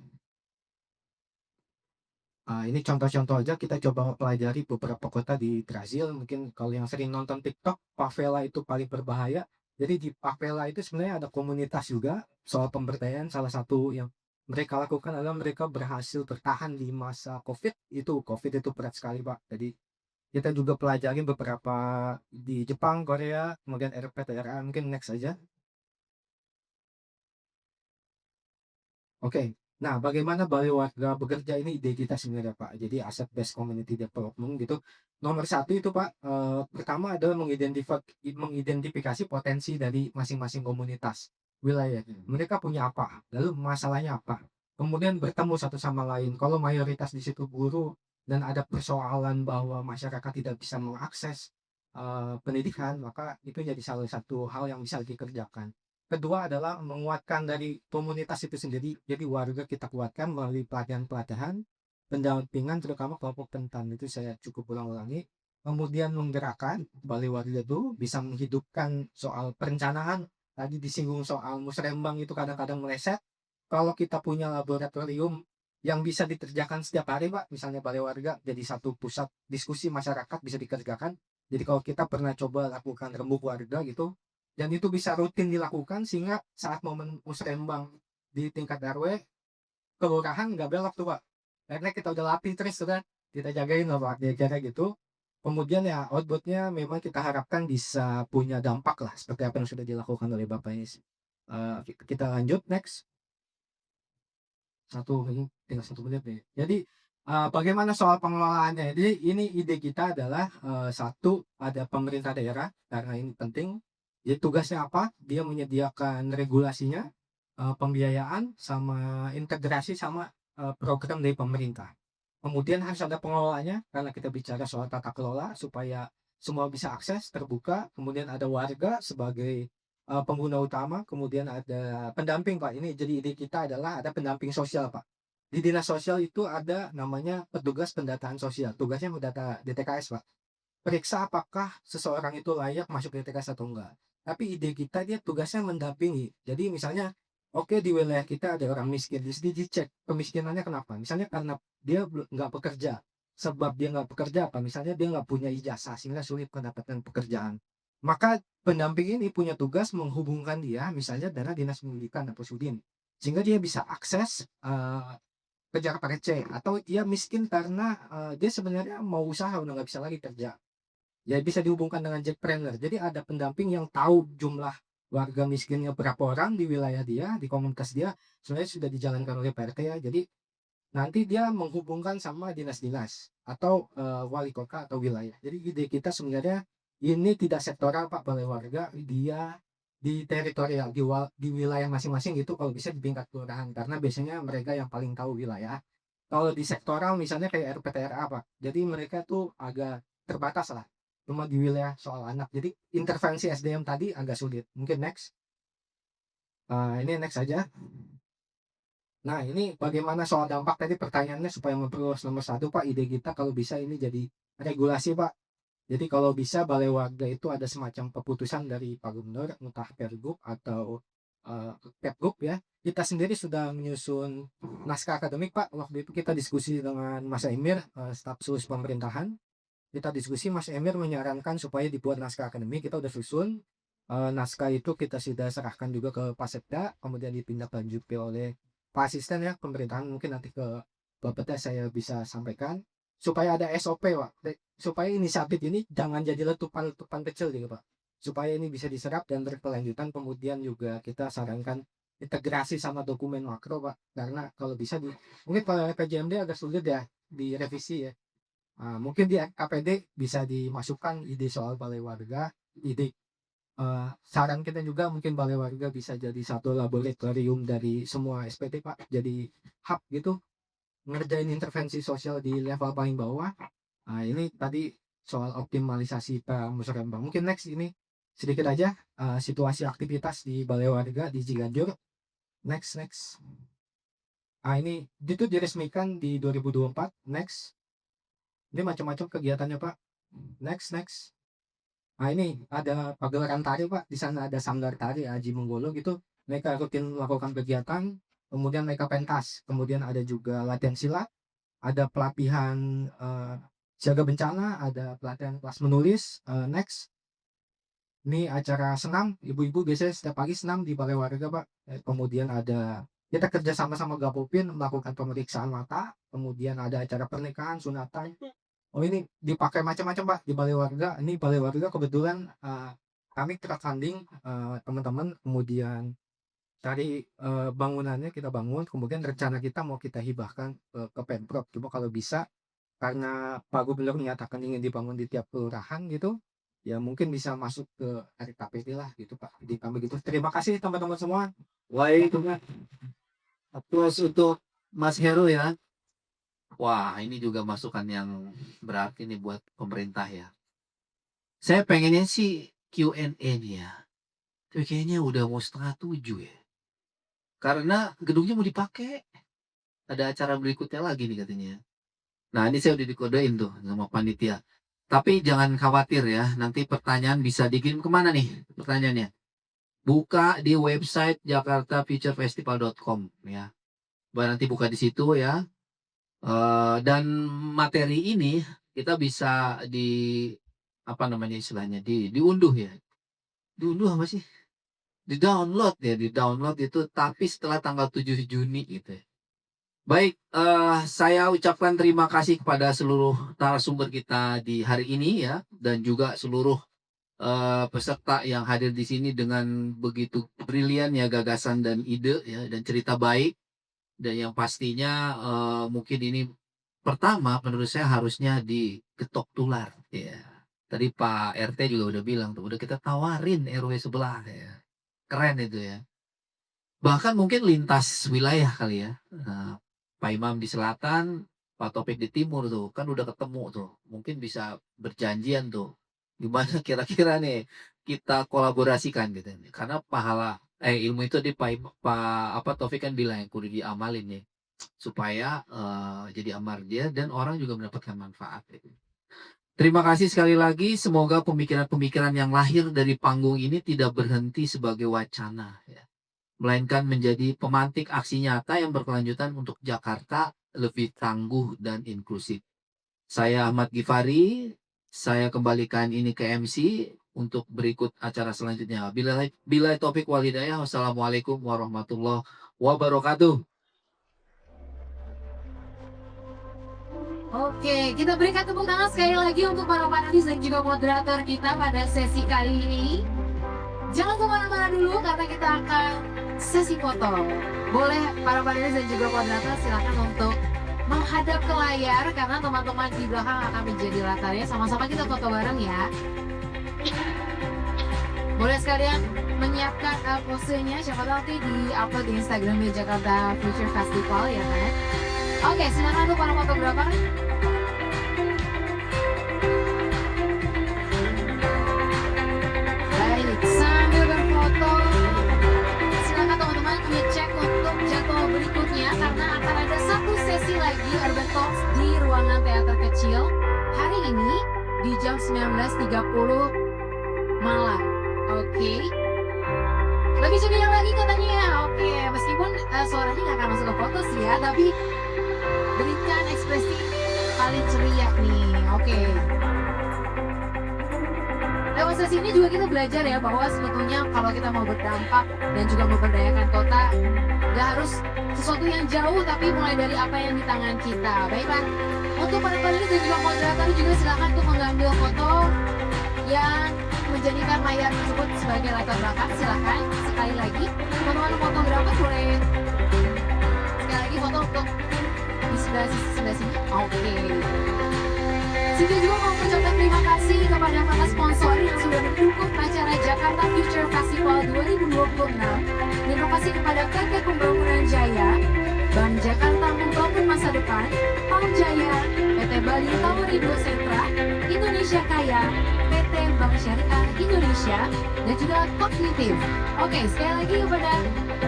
Ini contoh-contoh aja kita coba pelajari beberapa kota di Brazil. Mungkin kalau yang sering nonton TikTok, favela itu paling berbahaya. Jadi di favela itu sebenarnya ada komunitas juga soal pemberdayaan. Salah satu yang mereka lakukan adalah mereka berhasil bertahan di masa COVID. COVID itu berat sekali Pak. Jadi kita juga pelajari beberapa di Jepang, Korea, kemudian RPTRA. Mungkin next aja. Oke. Nah, bagaimana balai warga bekerja ini ide kita sebenarnya Pak. Jadi asset based community development gitu. Nomor satu itu Pak, pertama adalah mengidentifikasi potensi dari masing-masing komunitas wilayah. Mereka punya apa, lalu masalahnya apa. Kemudian bertemu satu sama lain. Kalau mayoritas di situ buruh dan ada persoalan bahwa masyarakat tidak bisa mengakses pendidikan, maka itu jadi salah satu hal yang bisa dikerjakan. Kedua adalah menguatkan dari komunitas itu sendiri. Jadi warga kita kuatkan melalui pelatihan-pelatihan, pendampingan terutama kelompok rentan. Itu saya cukup ulang-ulangi. Kemudian menggerakkan balai warga itu bisa menghidupkan soal perencanaan. Tadi disinggung soal musrembang itu kadang-kadang meleset. Kalau kita punya laboratorium yang bisa dikerjakan setiap hari Pak, misalnya balai warga jadi satu pusat diskusi masyarakat bisa dikerjakan. Jadi kalau kita pernah coba lakukan rembuk warga gitu, dan itu bisa rutin dilakukan sehingga saat momen musrembang di tingkat RW, kelurahan nggak belok tuh Pak. Karena kita udah latih terus tuh kan, kita jagain lah Pak, jaga gitu. Kemudian ya outputnya memang kita harapkan bisa punya dampak lah, seperti apa yang sudah dilakukan oleh Bapak ini. Kita lanjut next. Tinggal 1 menit nih. Jadi bagaimana soal pengelolaannya? Jadi ini ide kita adalah satu, ada pemerintah daerah karena ini penting. Jadi tugasnya apa? Dia menyediakan regulasinya, pembiayaan, sama integrasi sama program dari pemerintah. Kemudian harus ada pengelolanya, karena kita bicara soal tata kelola supaya semua bisa akses, terbuka. Kemudian ada warga sebagai pengguna utama, kemudian ada pendamping Pak. Ini jadi ide kita adalah ada pendamping sosial Pak. Di dinas sosial itu ada namanya petugas pendataan sosial. Tugasnya mendata DTKS Pak. Periksa apakah seseorang itu layak masuk DTKS atau enggak. Tapi ide kita dia tugasnya mendampingi. Jadi misalnya, oke di wilayah kita ada orang miskin, di sini dicek kemiskinannya kenapa. Misalnya karena dia nggak bekerja. Sebab dia nggak bekerja apa? Misalnya dia nggak punya ijazah sehingga sulit mendapatkan pekerjaan. Maka pendamping ini punya tugas menghubungkan dia misalnya dengan dinas pendidikan atau Sudin. Sehingga dia bisa akses kerja pakai C. Atau dia miskin karena dia sebenarnya mau usaha udah nggak bisa lagi kerja. Ya bisa dihubungkan dengan jackpreneur. Jadi ada pendamping yang tahu jumlah warga miskinnya berapa orang di wilayah dia, di komunitas dia, sebenarnya sudah dijalankan oleh PRT ya. Jadi nanti dia menghubungkan sama dinas-dinas atau wali kota atau wilayah. Jadi ide kita sebenarnya ini tidak sektoral Pak, balai warga dia di teritorial di wilayah masing-masing itu kalau bisa di tingkat kelurahan karena biasanya mereka yang paling tahu wilayah. Kalau di sektoral misalnya kayak RPTRA Pak. Jadi mereka tuh agak terbatas lah. Cuma di wilayah soal anak. Jadi intervensi SDM tadi agak sulit. Mungkin next. Ini next aja. Nah, ini bagaimana soal dampak tadi pertanyaannya supaya memperluas nomor satu, Pak, ide kita kalau bisa ini jadi regulasi, Pak. Jadi kalau bisa balai warga itu ada semacam keputusan dari Pak Gubernur, entah Pergub atau Kepgub ya. Kita sendiri sudah menyusun naskah akademik, Pak. Waktu itu kita diskusi dengan Mas Emir, staf sus pemerintahan. Kita diskusi, Mas Emir menyarankan supaya dibuat naskah akademik. Kita udah susun. Naskah itu kita sudah serahkan juga ke Pak Sekda, kemudian ditindaklanjuti oleh Pak Asisten ya pemerintahan, mungkin nanti ke Bapeda saya bisa sampaikan supaya ada SOP, Pak. Supaya inisiatif ini jangan jadi letupan-letupan kecil gitu, Pak. Supaya ini bisa diserap dan berkelanjutan. Kemudian juga kita sarankan integrasi sama dokumen makro, Pak. Karena kalau bisa mungkin kalau PJMD agak sulit ya direvisi ya. Mungkin di KPD bisa dimasukkan ide soal balai warga, ide saran kita juga mungkin balai warga bisa jadi satu laboratorium dari semua SPD, Pak. Jadi hub gitu, ngerjain intervensi sosial di level paling bawah. Ini tadi soal optimalisasi musyawarah. Mungkin next ini sedikit aja situasi aktivitas di balai warga di Ciganjur. Next. Ini itu diresmikan di 2024. Next. Ini macam-macam kegiatannya, Pak. Next. Ini ada pagelaran tari, Pak. Di sana ada sanggar tari Aji Menggolo gitu. Mereka rutin melakukan kegiatan. Kemudian mereka pentas. Kemudian ada juga latihan silat. Ada pelatihan siaga bencana. Ada pelatihan kelas menulis. Next. Ini acara senam. Ibu-ibu biasanya setiap pagi senam di balai warga, Pak. Kemudian ada kita kerja sama Gapopin melakukan pemeriksaan mata. Kemudian ada acara pernikahan, sunatan. Ini dipakai macam-macam, Pak, di balai warga. Ini balai warga kebetulan kami crowdfunding teman-teman, kemudian cari bangunannya kita bangun, kemudian rencana kita mau kita hibahkan ke Pemprov. Coba kalau bisa, karena Pak Gubernur menyatakan ingin dibangun di tiap kelurahan gitu, ya mungkin bisa masuk ke RKPD lah gitu, Pak. Di kami gitu. Terima kasih teman-teman semua. Baik, aplaus untuk Mas Heru ya. Wah, ini juga masukan yang berarti nih buat pemerintah ya. Saya pengennya sih Q&A nih ya. Tapi kayaknya udah mau 6:30 ya. Karena gedungnya mau dipakai. Ada acara berikutnya lagi nih katanya. Nah, ini saya udah dikodein tuh sama panitia. Tapi jangan khawatir ya. Nanti pertanyaan bisa dikirim kemana nih pertanyaannya? Buka di website jakartafuturefestival.com ya. Nanti buka di situ ya. Dan materi ini kita bisa diunduh ya. Diunduh apa sih? Di-download itu tapi setelah tanggal 7 Juni gitu ya. Baik, saya ucapkan terima kasih kepada seluruh narasumber kita di hari ini ya, dan juga seluruh peserta yang hadir di sini dengan begitu brilian ya gagasan dan ide ya, dan cerita baik. Dan yang pastinya mungkin ini pertama menurut saya harusnya diketok tular ya. Tadi Pak RT juga udah bilang tuh, udah kita tawarin RW sebelah ya. Keren itu ya. Bahkan mungkin lintas wilayah kali ya. Pak Imam di selatan, Pak Topik di timur tuh, kan udah ketemu tuh. Mungkin bisa berjanjian tuh. Gimana kira-kira nih kita kolaborasikan gitu. Karena ilmu itu di Pak Taufik kan bilang yang kudu diamalin nih supaya jadi amar dia dan orang juga mendapatkan manfaat. Terima kasih sekali lagi. Semoga pemikiran-pemikiran yang lahir dari panggung ini tidak berhenti sebagai wacana ya, melainkan menjadi pemantik aksi nyata yang berkelanjutan untuk Jakarta lebih tangguh dan inklusif. Saya Ahmad Gifari, saya kembalikan ini ke MC untuk berikut acara selanjutnya. Bila topik walhidayah. Wassalamualaikum warahmatullahi wabarakatuh. Oke, kita berikan tepuk tangan sekali lagi untuk para panelis dan juga moderator kita pada sesi kali ini. Jangan kemana-mana dulu karena kita akan sesi foto. Boleh para panelis dan juga moderator silakan untuk menghadap ke layar karena teman-teman di belakang akan menjadi latarnya. Sama-sama kita foto bareng ya. Boleh sekalian menyiapkan posenya, siapa tahu nanti di-upload di Instagram di Jakarta Future Festival ya kan. Oke, silakan untuk para fotografer. Baik, sambil berfoto, silakan teman-teman ngecek untuk jadwal berikutnya. Talks di ruangan teater kecil hari ini di jam 19.30 malam. Oke. Lebih ceria lagi katanya. Oke, meskipun suaranya nggak akan masuk ke foto sih ya, tapi berikan ekspresi paling ceria nih. Oke. Lewat sesi ini juga kita belajar ya bahwa sebetulnya kalau kita mau berdampak dan juga memberdayakan kota, nggak harus sesuatu yang jauh, tapi mulai dari apa yang di tangan kita. Baiklah, untuk para panelis dan juga moderator juga silakan untuk mengambil foto yang menjadikan layar tersebut sebagai latar belakang. Silakan sekali lagi, teman-teman fotografer boleh sekali lagi foto untuk di sebelah sini. Oke. Juga mau mengucapkan terima kasih kepada para sponsor yang sudah mendukung acara Jakarta Future Festival 2026. Terima kasih kepada PT Pembangunan Jaya, Bank Jakarta Membangun Masa Depan, Pam Jaya, PT Bali Tower Indo Sentra, Indonesia Kaya, PT Bank Syariah Indonesia, dan juga Kognitif. Oke, sekali lagi kepada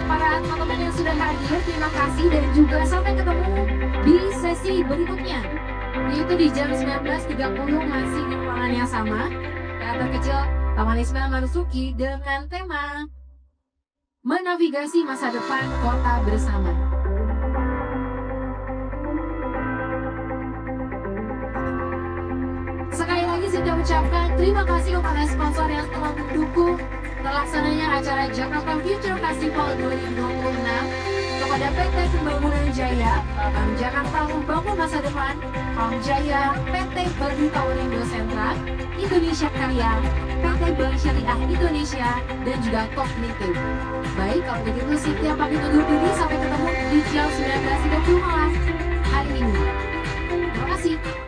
para teman-teman yang sudah hadir, terima kasih dan juga sampai ketemu di sesi berikutnya, yaitu di jam 19.30 masih di ruangan yang sama, teater kecil Taman Ismail Marzuki dengan tema Menavigasi Masa Depan Kota Bersama. Sekali lagi saya ucapkan terima kasih kepada sponsor yang telah mendukung terlaksananya acara Jakarta Future Festival 2026, kepada PT Pembangunan Jaya, Bank Jakarta Membangun Masa Depan, Pam Jaya, PT Bali Tower Indo Sentra, Indonesia Karya, PT Bank Syariah Indonesia, dan juga Kognitif. Baik, kalau begitu Cynthia pamit undur diri, sampai ketemu di jam 19.30 malam hari ini. Terima kasih.